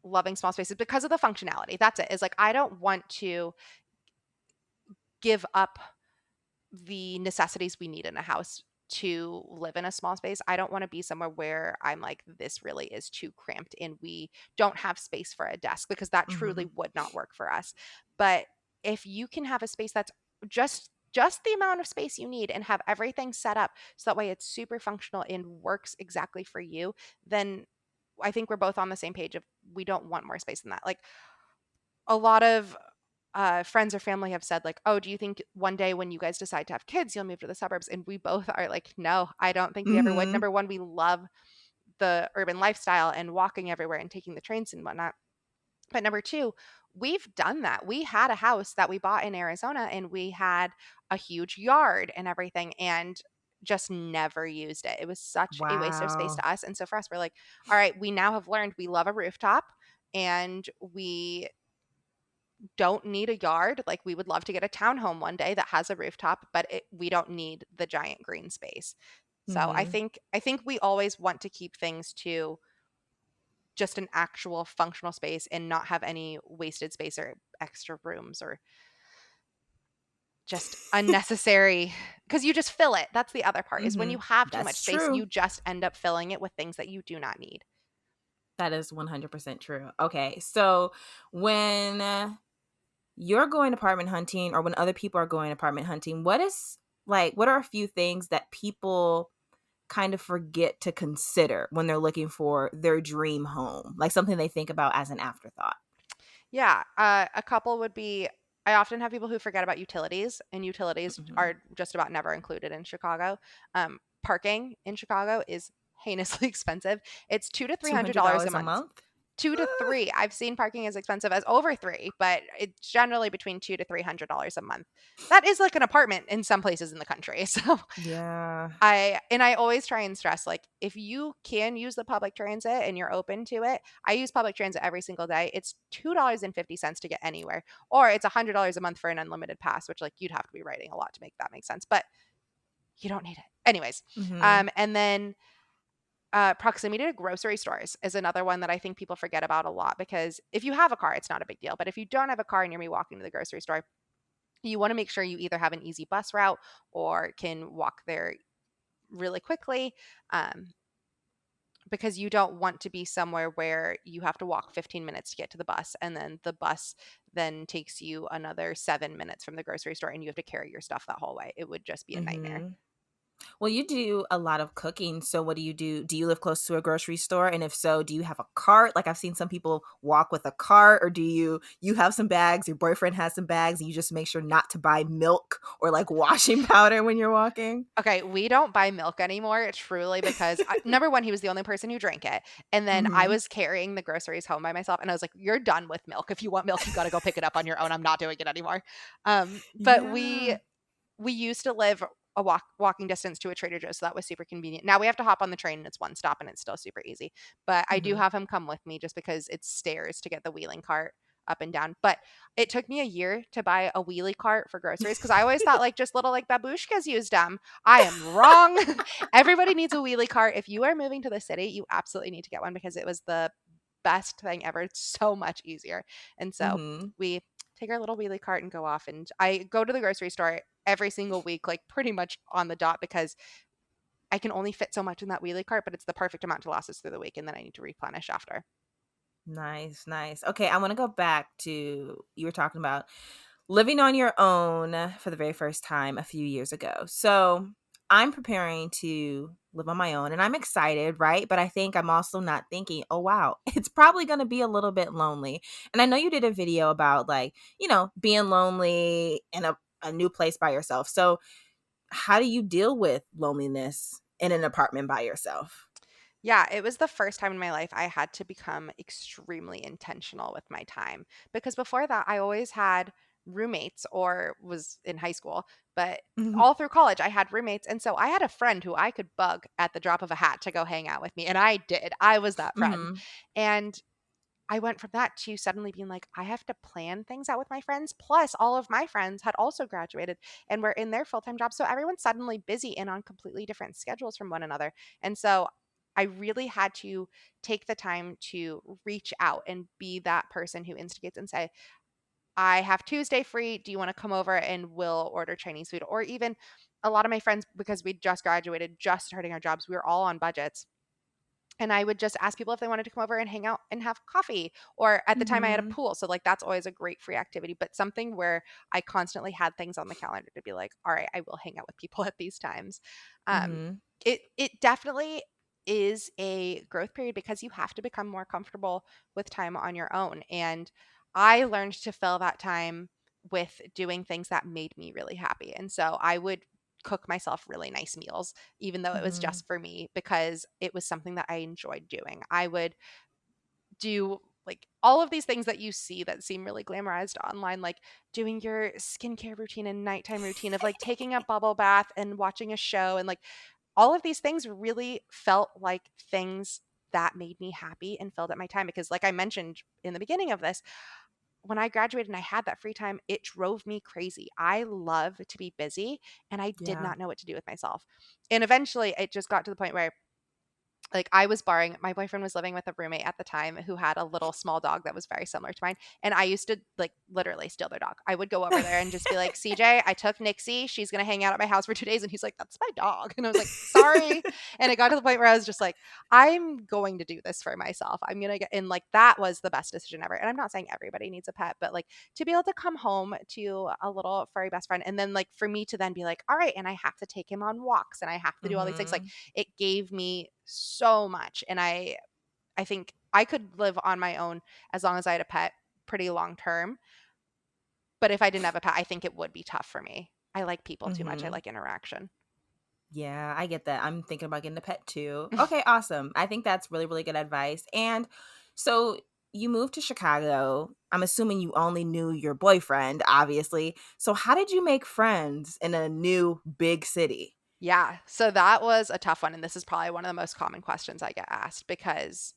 S2: loving small spaces because of the functionality. That's it. Is like I don't want to give up the necessities we need in a house to live in a small space. I don't want to be somewhere where I'm like, this really is too cramped and we don't have space for a desk because that truly
S1: Mhm.
S2: would not work for us. But if you can have a space that's just the amount of space you need and have everything set up so that way it's super functional and works exactly for you, then I think we're both on the same page of we don't want more space than that. Like a lot of friends or family have said like, "Oh, do you think one day when you guys decide to have kids, you'll move to the suburbs?" And we both are like, "No, I don't think we ever would."
S1: Mhm.
S2: Number one, we love the urban lifestyle and walking everywhere and taking the trains and whatnot. But number two, we've done that. We had a house that we bought in Arizona and we had a huge yard and everything and just never used it. It was such a waste of space
S1: Wow.
S2: to us. And so for us, we're like, all right, we now have learned we love a rooftop and we don't need a yard. Like we would love to get a townhome one day that has a rooftop, but we don't need the giant green space. So
S1: Mhm.
S2: I think we always want to keep things to just an actual functional space and not have any wasted space or extra rooms or just unnecessary because you just fill it. That's the other part is when you
S1: Mhm.
S2: have too much
S1: That's
S2: space,
S1: true.
S2: you just end up filling it with things that you do not need.
S1: That is 100% true. Okay. So when you're going apartment hunting or when other people are going apartment hunting, what are a few things that people kind of forget to consider when they're looking for their dream home? Like something they think about as an afterthought.
S2: Yeah, a couple would be I often have people who forget about utilities, and utilities
S1: Mhm.
S2: are just about never included in Chicago. Parking in Chicago is heinously expensive. It's two to three hundred dollars a
S1: $200 a
S2: month.
S1: month?
S2: 2 to
S1: Ah,
S2: 3. I've seen parking as expensive as over 3, but it's generally between 2 to $300 a month. That is like an apartment in some places in the country. So
S1: yeah.
S2: I always try and stress like if you can use the public transit and you're open to it, I use public transit every single day. It's $2.50 to get anywhere, or it's $100 a month for an unlimited pass, which like you'd have to be writing a lot to make that make sense, but you don't need it. Anyways,
S1: Mhm.
S2: and then proximity to grocery stores is another one that I think people forget about a lot because if you have a car, it's not a big deal. But if you don't have a car and you're me walking to the grocery store, you want to make sure you either have an easy bus route or can walk there really quickly. Um, because you don't want to be somewhere where you have to walk 15 minutes to get to the bus and then the bus then takes you another 7 minutes from the grocery store and you have to carry your stuff that whole way. It would just be a nightmare.
S1: Mhm. Well, you do a lot of cooking. So what do you do? Do you live close to a grocery store? And if so, do you have a cart? Like I've seen some people walk with a cart, or do you have some bags, your boyfriend has some bags, and you just make sure not to buy milk or like washing powder when you're walking?
S2: Okay, we don't buy milk anymore truly because number one, he was the only person who drank it. And then I
S1: Mhm.
S2: was carrying the groceries home by myself. And I was like, you're done with milk. If you want milk, you got to go pick it up on your own. I'm not doing it anymore. But
S1: Yeah.
S2: we used to live a walking distance to a Trader Joe's, so that was super convenient. Now we have to hop on the train and it's one stop and it's still super easy. But I do
S1: Mhm.
S2: have him come with me just because it's stairs to get the wheeling cart up and down. But it took me a year to buy a wheelie cart for groceries because I always thought like just little like babushkas used them. I am wrong. Everybody needs a wheelie cart. If you are moving to the city, you absolutely need to get one because it was the best thing ever. It's so much easier. And so
S1: Mhm.
S2: we take our little wheelie cart and go off. And I go to the grocery store. every single week, like pretty much on the dot, because I can only fit so much in that wheelie cart, but it's the perfect amount to last us through the week, and then I need to replenish after.
S1: Nice, nice. Okay, I want to go back to you were talking about living on your own for the very first time a few years ago. So I'm preparing to live on my own and I'm excited, right? But I think I'm also not thinking, oh, wow, it's probably going to be a little bit lonely. And I know you did a video about like, being lonely in a new place by yourself. So how do you deal with loneliness in an apartment by yourself?
S2: Yeah, it was the first time in my life I had to become extremely intentional with my time, because before that I always had roommates or was in high school, but
S1: Hmm.
S2: all through college I had roommates, and so I had a friend who I could bug at the drop of a hat to go hang out with me, and I did. I was that friend.
S1: Hmm.
S2: And I went from that to suddenly being like, I have to plan things out with my friends. Plus, all of my friends had also graduated and were in their full time jobs. So everyone's suddenly busy and on completely different schedules from one another. And so I really had to take the time to reach out and be that person who instigates and say, I have Tuesday free. Do you want to come over and we'll order Chinese food? Or even a lot of my friends, because we just graduated, just starting our jobs, we were all on budgets, and I would just ask people if they wanted to come over and hang out and have coffee. Or at the time I had a
S1: Hmm.
S2: pool. So like that's always a great free activity, but something where I constantly had things on the calendar to be like, all right, I will hang out with people at these times. Um,
S1: Hmm.
S2: it definitely is a growth period because you have to become more comfortable with time on your own. And I learned to fill that time with doing things that made me really happy. And so I would cook myself really nice meals, even though it was
S1: Hmm.
S2: just for me, because it was something that I enjoyed doing. I would do like all of these things that you see that seem really glamorized online, like doing your skincare routine and nighttime routine of like taking a bubble bath and watching a show. And like all of these things really felt like things that made me happy and filled up my time. Because, like I mentioned in the beginning of this, when I graduated and I had that free time, it drove me crazy. I love to be busy and I did
S1: Yeah.
S2: not know what to do with myself. And eventually it just got to the point where like I was borrowing, my boyfriend was living with a roommate at the time who had a little small dog that was very similar to mine, and I used to like literally steal their dog. I would go over there and just be like, CJ, I took Nixie, she's gonna hang out at my house for 2 days. And he's like, that's my dog. And I was like, sorry. And it got to the point where I was just like, I'm going to do this for myself. I'm gonna get, and like that was the best decision ever. And I'm not saying everybody needs a pet, but like to be able to come home to a little furry best friend, and then like for me to then be like, all right, and I have to take him on walks and I have to do all these things, like
S1: Hmm.
S2: it gave me so much. And I think I could live on my own as long as I had a pet pretty long term. But if I didn't have a pet, I think it would be tough for me. I like people too much. I
S1: Hmm.
S2: like interaction.
S1: Yeah, I get that. I'm thinking about getting a pet too. Okay, awesome. I think that's really, really good advice. And so you moved to Chicago. I'm assuming you only knew your boyfriend, obviously. So how did you make friends in a new big city?
S2: Yeah. So that was a tough one. And this is probably one of the most common questions I get asked, because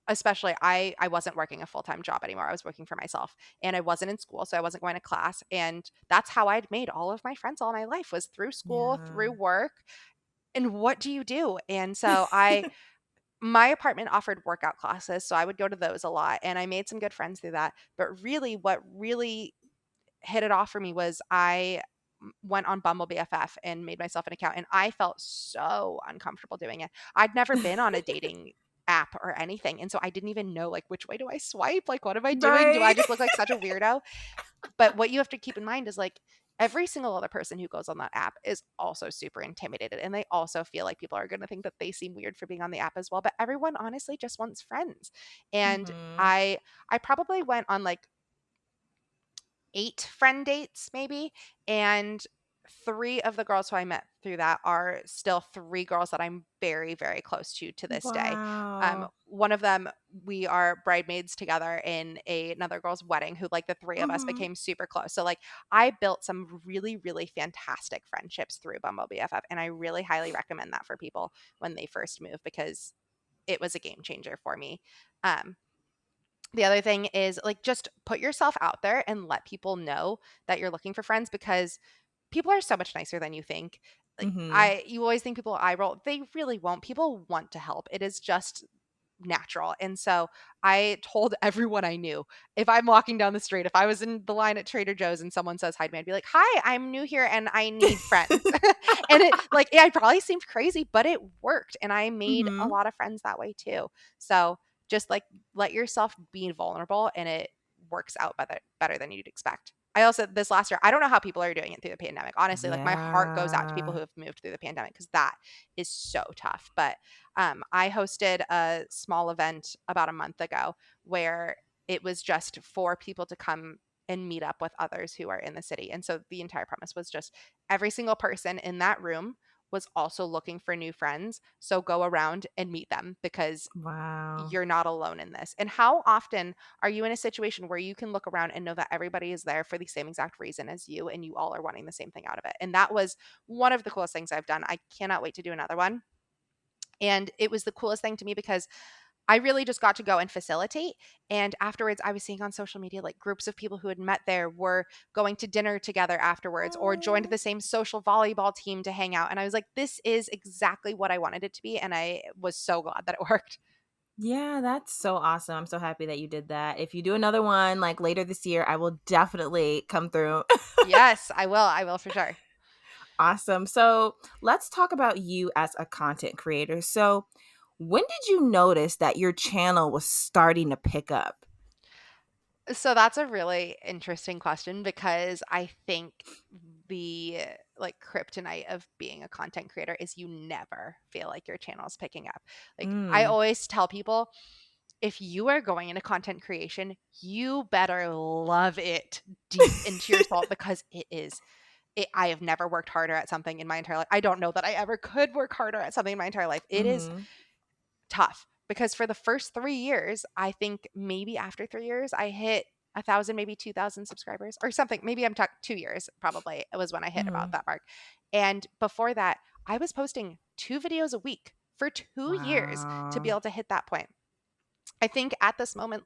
S2: especially I wasn't working a full-time job anymore. I was working for myself and I wasn't in school, so I wasn't going to class. And that's how I'd made all of my friends all my life, was through school,
S1: Yeah.
S2: through work. And what do you do? And so I my apartment offered workout classes, so I would go to those a lot, and I made some good friends through that. But really, what really hit it off for me was I went on Bumble BFF and made myself an account, and I felt so uncomfortable doing it. I'd never been on a dating app or anything, and so I didn't even know, like, which way do I swipe? Like, what am I doing? Do I
S1: Right.
S2: just look like such a weirdo? But what you have to keep in mind is like every single other person who goes on that app is also super intimidated, and they also feel like people are going to think that they seem weird for being on the app as well. But everyone honestly just wants friends. And
S1: Hmm.
S2: I probably went on like 8 friend dates maybe, and 3 of the girls who I met through that are still 3 girls that I'm very, very close to this day.
S1: Wow.
S2: One of them, we are bridesmaids together in another girl's wedding, who like the 3 of us
S1: Hmm.
S2: became super close. So like I built some really, really fantastic friendships through Bumble BFF, and I really highly recommend that for people when they first move, because it was a game changer for me. Um, the other thing is like just put yourself out there and let people know that you're looking for friends, because people are so much nicer than you think. Like
S1: Hmm.
S2: you always think people eye roll. They really won't. People want to help. It is just natural. And so I told everyone I knew, if I'm walking down the street, if I was in the line at Trader Joe's and someone says hi to me, I'd be like, "Hi, I'm new here and I need friends." And it like yeah, I probably seemed crazy, but it worked and I made a
S1: Mhm.
S2: lot of friends that way too. So just like let yourself be vulnerable and it works out better than you'd expect. I also this last year, I don't know how people are doing it through the pandemic. Honestly, like my heart goes out to people who
S1: Yeah.
S2: have moved through the pandemic because that is so tough. But I hosted a small event about a month ago where it was just for people to come and meet up with others who are in the city. And so the entire premise was just every single person in that room was also looking for new friends. So go around and meet them because
S1: Wow.
S2: you're not alone in this. And how often are you in a situation where you can look around and know that everybody is there for the same exact reason as you and you all are wanting the same thing out of it? And that was one of the coolest things I've done. I cannot wait to do another one. And it was the coolest thing to me because I really just got to go and facilitate. And afterwards, I was seeing on social media like groups of people who had met there were going to dinner together afterwards or joined
S1: Oh.
S2: the same social volleyball team to hang out. And I was like, this is exactly what I wanted it to be. And I was so glad that it worked.
S1: Yeah, that's so awesome. I'm so happy that you did that. If you do another one like later this year, I will definitely come through.
S2: Yes, I will. I will for sure.
S1: Awesome. So let's talk about you as a content creator. So, when did you notice that your channel was starting to pick up?
S2: So that's a really interesting question because I think the like kryptonite of being a content creator is you never feel like your channel is picking up. Like I
S1: Mm.
S2: always tell people if you are going into content creation, you better love it deep into your soul because it is I have never worked harder at something in my entire life. I don't know that I ever could work harder at something in my entire life. It is
S1: Mhm.
S2: tough because for the first 3 years, I think maybe after 3 years, I hit 1,000, maybe 2,000 subscribers or something. Maybe I'm talking 2 years, probably. It was when I hit about
S1: Mhm.
S2: that mark. And before that, I was posting 2 videos a week for 2 years to be
S1: Wow.
S2: able to hit that point. I think at this moment,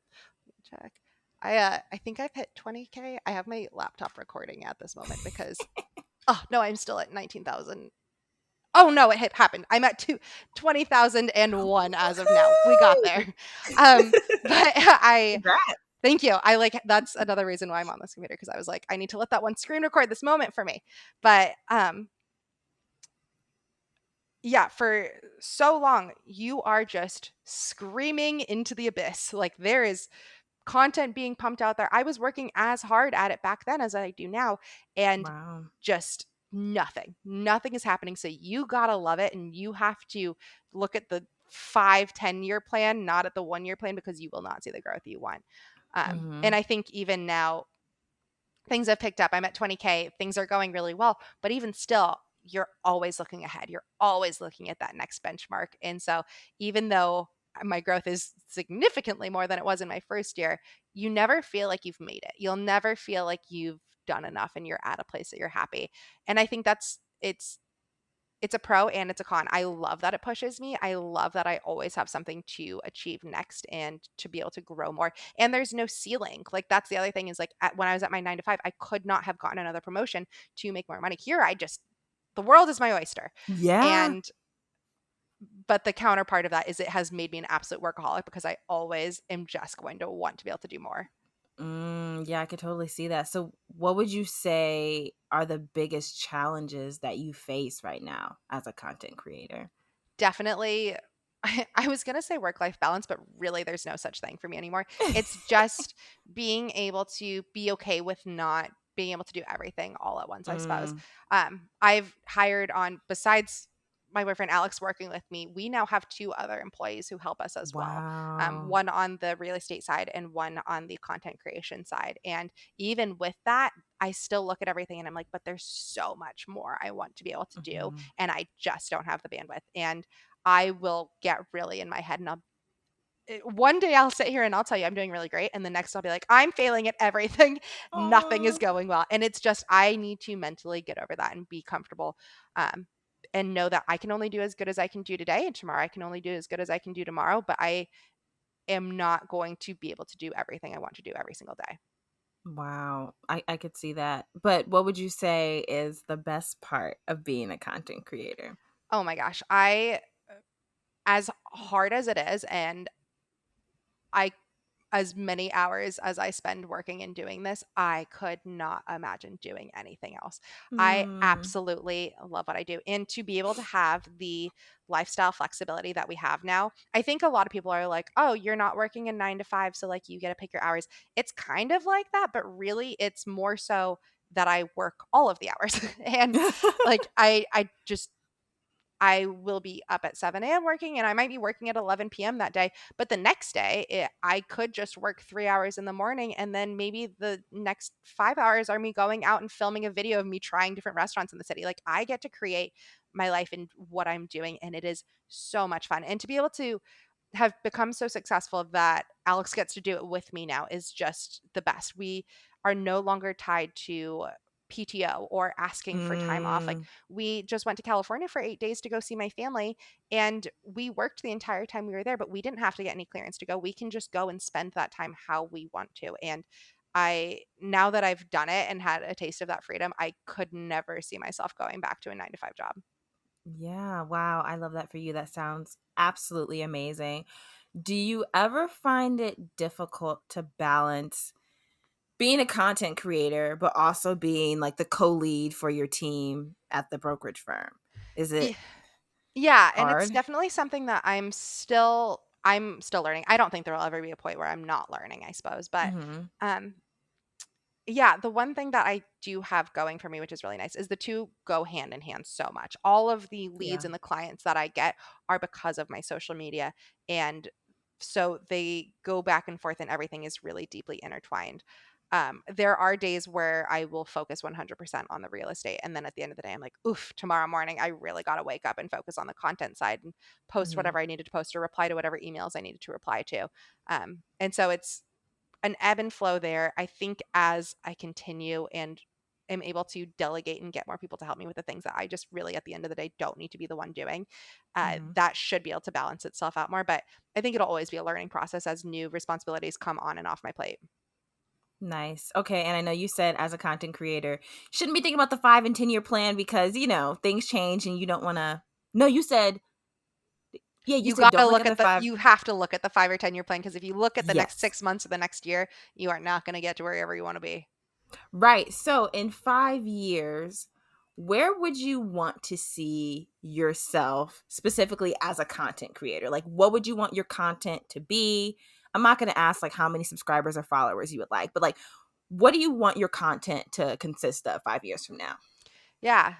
S2: check. I think I've hit 20K. I have my laptop recording at this moment because oh no, I'm still at 19,000. Oh no, it had happened. I'm at 20,001 as of now. We got
S1: Woohoo!
S2: there. Um, but I
S1: Congrats.
S2: thank you. I like that's another reason why I'm on this computer because I was like, I need to let that one screen record this moment for me. But yeah, for so long, you are just screaming into the abyss. Like there is content being pumped out there. I was working as hard at it back then as I do now, and
S1: Wow.
S2: just nothing is happening. So you gotta love it, and you have to look at the 5, 10 year plan, not at the 1 year plan, because you will not see the growth you want. And
S1: Mhm.
S2: I think even now things have picked up. I'm at 20K. Things are going really well. But even still, you're always looking ahead. You're always looking at that next benchmark. And so, even though my growth is significantly more than it was in my first year, you never feel like you've made it. You'll never feel like you've done enough and you're at a place that you're happy. And I think it's a pro and it's a con. I love that it pushes me. I love that I always have something to achieve next and to be able to grow more. And there's no ceiling. Like that's the other thing is like when I was at my 9 to 5, I could not have gotten another promotion to make more money. Here, I just the world is my oyster.
S1: Yeah.
S2: And but the counterpart of that is it has made me an absolute workaholic because I always am just going to want to be able to do more.
S1: Yeah, I could totally see that. So, what would you say are the biggest challenges that you face right now as a content creator?
S2: Definitely I was going to say work life balance, but really there's no such thing for me anymore. It's just being able to be okay with not being able to do everything all at once, I suppose.
S1: Mm,
S2: I've hired on, besides my boyfriend Alex working with me, we now have two other employees who help us as well.
S1: wow.
S2: One on the real estate side and one on the content creation side. And even with that, I still look at everything and I'm like, but there's so much more I want to be able to do.
S1: Mhm.
S2: And I just don't have the bandwidth. And I will get really in my head and one day I'll sit here and I'll tell you I'm doing really great. And the next I'll be like, I'm failing at everything. Nothing is
S1: Oh.
S2: going well. And it's just, I need to mentally get over that and be comfortable. Um, and know that I can only do as good as I can do today. And tomorrow I can only do as good as I can do tomorrow. But I am not going to be able to do everything I want to do every single day.
S1: Wow. I could see that. But what would you say is the best part of being a content creator?
S2: Oh my gosh. As hard as it is, and I as many hours as I spend working and doing this, I could not imagine doing anything else. I
S1: Mm.
S2: absolutely love what I do. And to be able to have the lifestyle flexibility that we have now, I think a lot of people are like, oh, you're not working a 9 to 5, so like you get to pick your hours. It's kind of like that, but really it's more so that I work all of the hours. And like I just I will be up at 7 a.m. working, and I might be working at 11 p.m. that day. But the next day, I could just work 3 hours in the morning. And then maybe the next 5 hours are me going out and filming a video of me trying different restaurants in the city. Like I get to create my life and what I'm doing. And it is so much fun. And to be able to have become so successful that Alex gets to do it with me now is just the best. We are no longer tied to PTO or asking for time off. Like
S1: Mm.
S2: we just went to California for 8 days to go see my family, and we worked the entire time we were there, but we didn't have to get any clearance to go. We can just go and spend that time how we want to. And I now that I've done it and had a taste of that freedom, I could never see myself going back to a 9 to 5 job.
S1: Yeah, wow. I love that for you. That sounds absolutely amazing. Do you ever find it difficult to balance being a content creator, but also being like the co-lead for your team at the brokerage firm? Is it
S2: Yeah, and it's
S1: hard?
S2: definitely something that I'm still learning. I don't think there will ever be a point where I'm not learning, I suppose. But
S1: Hmm.
S2: um yeah, the one thing that I do have going for me, which is really nice, is the two go hand in hand so much. All of the leads
S1: Yeah.
S2: and the clients that I get are because of my social media. And so they go back and forth, and everything is really deeply intertwined. There are days where I will focus 100% on the real estate. And then at the end of the day, I'm like, oof, tomorrow morning, I really got to wake up and focus on the content side and post
S1: Hmm.
S2: whatever I needed to post or reply to whatever emails I needed to reply to. And so it's an ebb and flow there. I think as I continue and am able to delegate and get more people to help me with the things that I just really, at the end of the day, don't need to be the one doing,
S1: Hmm.
S2: that should be able to balance itself out more. But I think it'll always be a learning process as new responsibilities come on and off my plate.
S1: Nice. Okay. And I know you said as a content creator, shouldn't be thinking about the 5 and 10 year plan because, things change and you don't want to. No, you said, yeah, you
S2: You
S1: said
S2: got to
S1: don't look
S2: look
S1: at the
S2: at the,
S1: five.
S2: you have to look at the 5 or 10 year plan, because if you look at the next
S1: Yes.
S2: 6 months or the next year, you are not going to get to wherever you want to be.
S1: Right. So in 5 years, where would you want to see yourself specifically as a content creator? Like, what would you want your content to be? I'm not going to ask like how many subscribers or followers you would like, but like, what do you want your content to consist of 5 years from now?
S2: Yeah.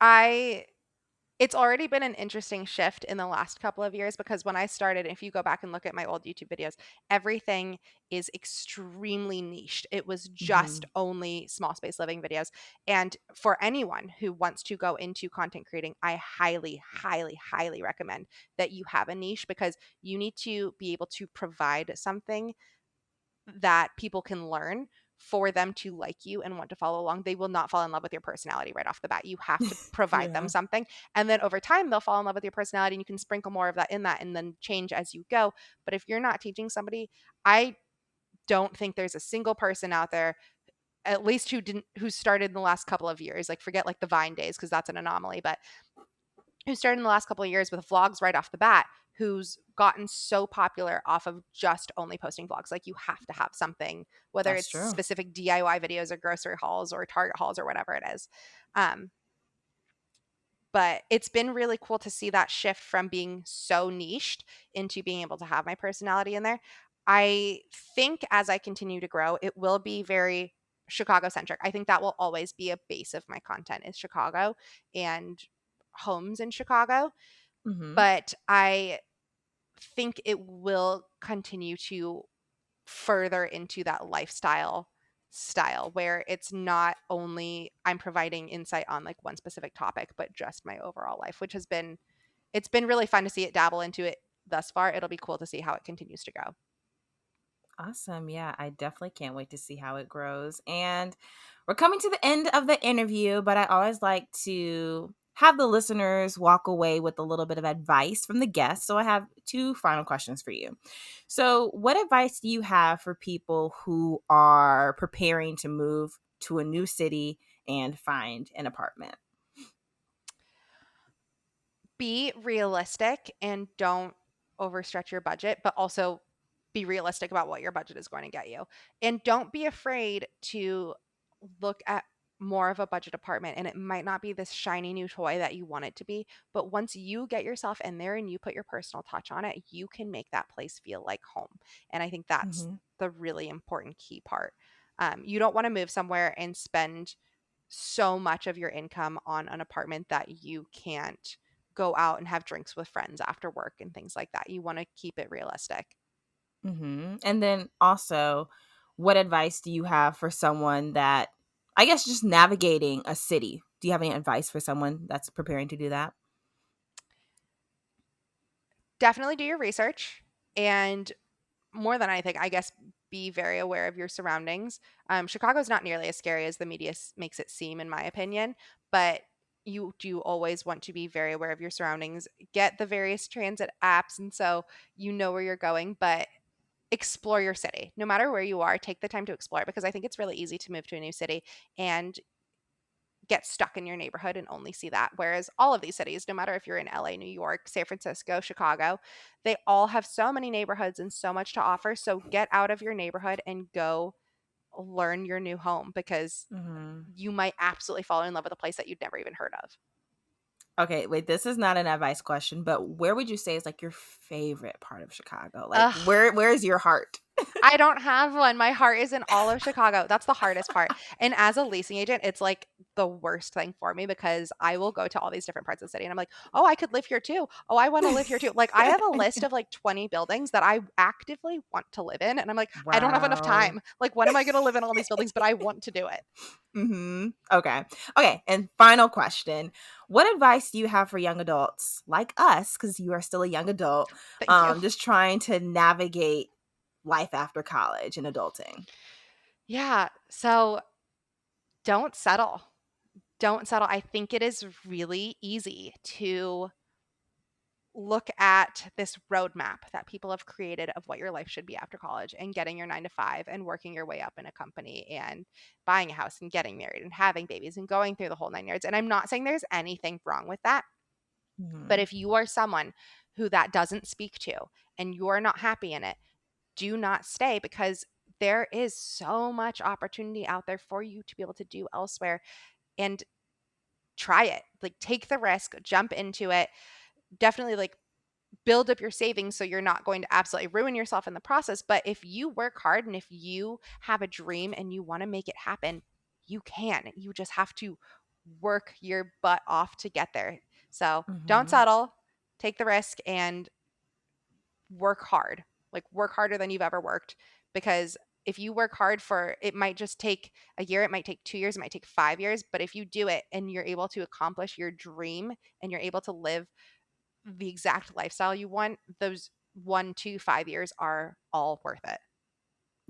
S2: I It's already been an interesting shift in the last couple of years, because when I started, if you go back and look at my old YouTube videos, everything is extremely niched. It was just
S1: Hmm.
S2: only small space living videos. And for anyone who wants to go into content creating, I highly, highly, highly recommend that you have a niche, because you need to be able to provide something that people can learn for them to like you and want to follow along. They will not fall in love with your personality right off the bat. You have to provide them
S1: Yeah.
S2: something. And then over time, they'll fall in love with your personality, and you can sprinkle more of that in that and then change as you go. But if you're not teaching somebody, I don't think there's a single person out there, at least who started in the last couple of years, like forget like the Vine days, because that's an anomaly, but who started in the last couple of years with vlogs right off the bat, who's gotten so popular off of just only posting vlogs. Like you have to have something, whether
S1: That's
S2: it's
S1: true.
S2: specific DIY videos or grocery hauls or Target hauls or whatever it is. Um, but it's been really cool to see that shift from being so niched into being able to have my personality in there. I think as I continue to grow, it will be very Chicago centric. I think that will always be a base of my content is Chicago and homes in Chicago.
S1: Hmm.
S2: But I think it will continue to further into that lifestyle style, where it's not only I'm providing insight on like one specific topic, but just my overall life, which has been it's been really fun to see it dabble into it thus far. It'll be cool to see how it continues to go.
S1: Awesome. Yeah, I definitely can't wait to see how it grows. And we're coming to the end of the interview, but I always like to have the listeners walk away with a little bit of advice from the guests. So I have two final questions for you. So, what advice do you have for people who are preparing to move to a new city and find an apartment?
S2: Be realistic and don't overstretch your budget, but also be realistic about what your budget is going to get you. And don't be afraid to look at more of a budget apartment, and it might not be this shiny new toy that you want it to be, but once you get yourself in there and you put your personal touch on it, you can make that place feel like home. And I think that's
S1: Mhm.
S2: the really important key part. You don't want to move somewhere and spend so much of your income on an apartment that you can't go out and have drinks with friends after work and things like that. You want to keep it realistic.
S1: And then also, what advice do you have for someone that, I guess, just navigating a city? Do you have any advice for someone that's preparing to do that?
S2: Definitely do your research, and more than anything, I guess, be very aware of your surroundings. Chicago's not nearly as scary as the media makes it seem, in my opinion, but you do always want to be very aware of your surroundings. Get the various transit apps, and so you know where you're going, but explore your city. No matter where you are, take the time to explore it, because I think it's really easy to move to a new city and get stuck in your neighborhood and only see that. Whereas all of these cities, no matter if you're in LA, New York, San Francisco, Chicago, they all have so many neighborhoods and so much to offer. So get out of your neighborhood and go learn your new home, because
S1: hmm
S2: you might absolutely fall in love with a place that you'd never even heard of.
S1: Okay, wait, this is not an advice question, but where would you say is like your favorite part of Chicago? Like,
S2: Ugh,
S1: where is your heart?
S2: I don't have one. My heart is in all of Chicago. That's the hardest part. And as a leasing agent, it's like the worst thing for me, because I will go to all these different parts of the city and I'm like, oh, I could live here too. Oh, I want to live here too. Like, I have a list of like 20 buildings that I actively want to live in. And I'm like, I don't have enough
S1: Wow.
S2: time. Like, when am I going to live in all these buildings? But I want to do it.
S1: Okay. Okay. And final question. What advice do you have for young adults like us, because you are still a young adult,
S2: Thank you.
S1: just trying to navigate life after college and adulting?
S2: Yeah. So don't settle. Don't settle. I think it is really easy to look at this roadmap that people have created of what your life should be after college, and getting your 9 to 5 and working your way up in a company and buying a house and getting married and having babies and going through the whole 9 yards. And I'm not saying there's anything wrong with that, but
S1: Mhm.
S2: if you are someone who that doesn't speak to and you're not happy in it, do not stay, because there is so much opportunity out there for you to be able to do elsewhere. And try it. Like, take the risk, jump into it. Definitely, like, build up your savings so you're not going to absolutely ruin yourself in the process. But if you work hard and if you have a dream and you want to make it happen, you can. You just have to work your butt off to get there. So don't
S1: Mhm.
S2: settle, take the risk, and work hard. Like, work harder than you've ever worked, because if you work hard for, it might just take a year, it might take 2 years, it might take 5 years, but if you do it and you're able to accomplish your dream and you're able to live the exact lifestyle you want, those 1 to 5 years are all worth it.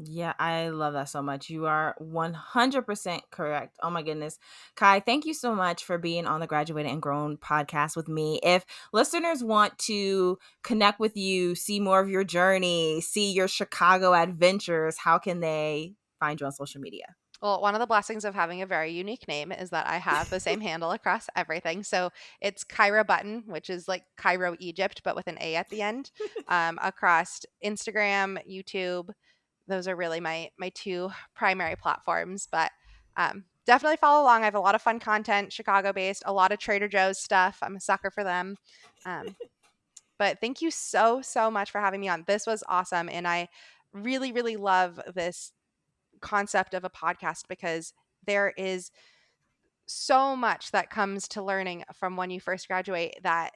S1: Yeah, I love that so much. You are 100% correct. Oh my goodness. Kai, thank you so much for being on the Graduated and Grown podcast with me. If listeners want to connect with you, see more of your journey, see your Chicago adventures, how can they find you on social media?
S2: Well, one of the blessings of having a very unique name is that I have the same handle across everything. So it's Caira Button, which is like Cairo, Egypt, but with an A at the end, across Instagram, YouTube. Those are really my two primary platforms. But definitely follow along. I have a lot of fun content, Chicago based, a lot of Trader Joe's stuff. I'm a sucker for them. Um, but thank you so, so much for having me on. This was awesome. And I really, really love this concept of a podcast, because there is so much that comes to learning from when you first graduate that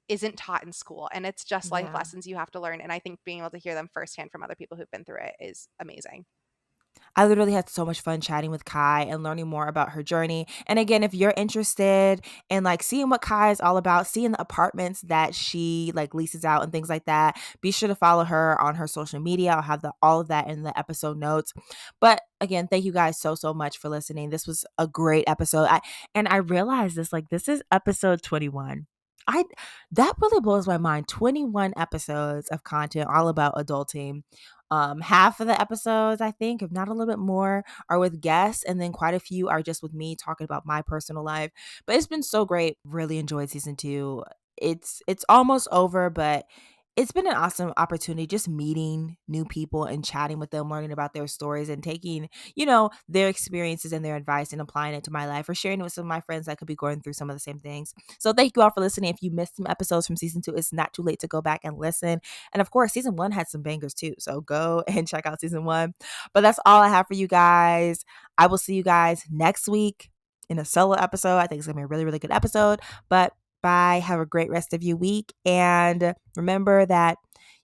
S2: isn't taught in school, and it's just life
S1: Yeah.
S2: lessons you have to learn, and I think being able to hear them firsthand from other people who've been through it is amazing.
S1: I literally had so much fun chatting with Kai and learning more about her journey. And again, if you're interested in like seeing what Kai is all about, seeing the apartments that she like leases out and things like that, be sure to follow her on her social media. I'll have all of that in the episode notes. But again, thank you guys so much for listening. This was a great episode. I realized this, like, this is episode 21. I That really blows my mind. 21 episodes of content all about adulting. Half of the episodes, I think, if not a little bit more, are with guests, and then quite a few are just with me talking about my personal life. But it's been so great. Really enjoyed season 2. it's almost over, but it's been an awesome opportunity just meeting new people and chatting with them, learning about their stories and taking, their experiences and their advice and applying it to my life or sharing it with some of my friends that could be going through some of the same things. So thank you all for listening. If you missed some episodes from season 2, it's not too late to go back and listen. And of course, season 1 had some bangers too. So go and check out season 1. But that's all I have for you guys. I will see you guys next week in a solo episode. I think it's going to be a really, really good episode. But bye. Have a great rest of your week. And remember that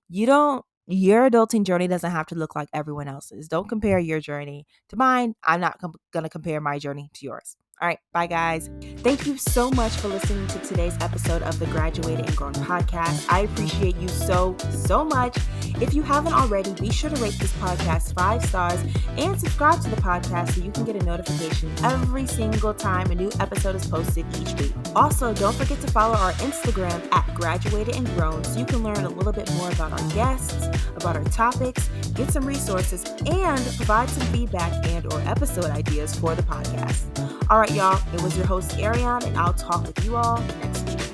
S1: your adulting journey doesn't have to look like everyone else's. Don't compare your journey to mine. I'm not going to compare my journey to yours. All right. Bye, guys. Thank you so much for listening to today's episode of the Graduated and Grown podcast. I appreciate you so, so much. If you haven't already, be sure to rate this podcast 5 stars and subscribe to the podcast so you can get a notification every single time a new episode is posted each week. Also, don't forget to follow our Instagram at Graduated and Grown so you can learn a little bit more about our guests, about our topics, get some resources, and provide some feedback and or episode ideas for the podcast. All right, y'all, it was your host, Ariane, and I'll talk with you all next week.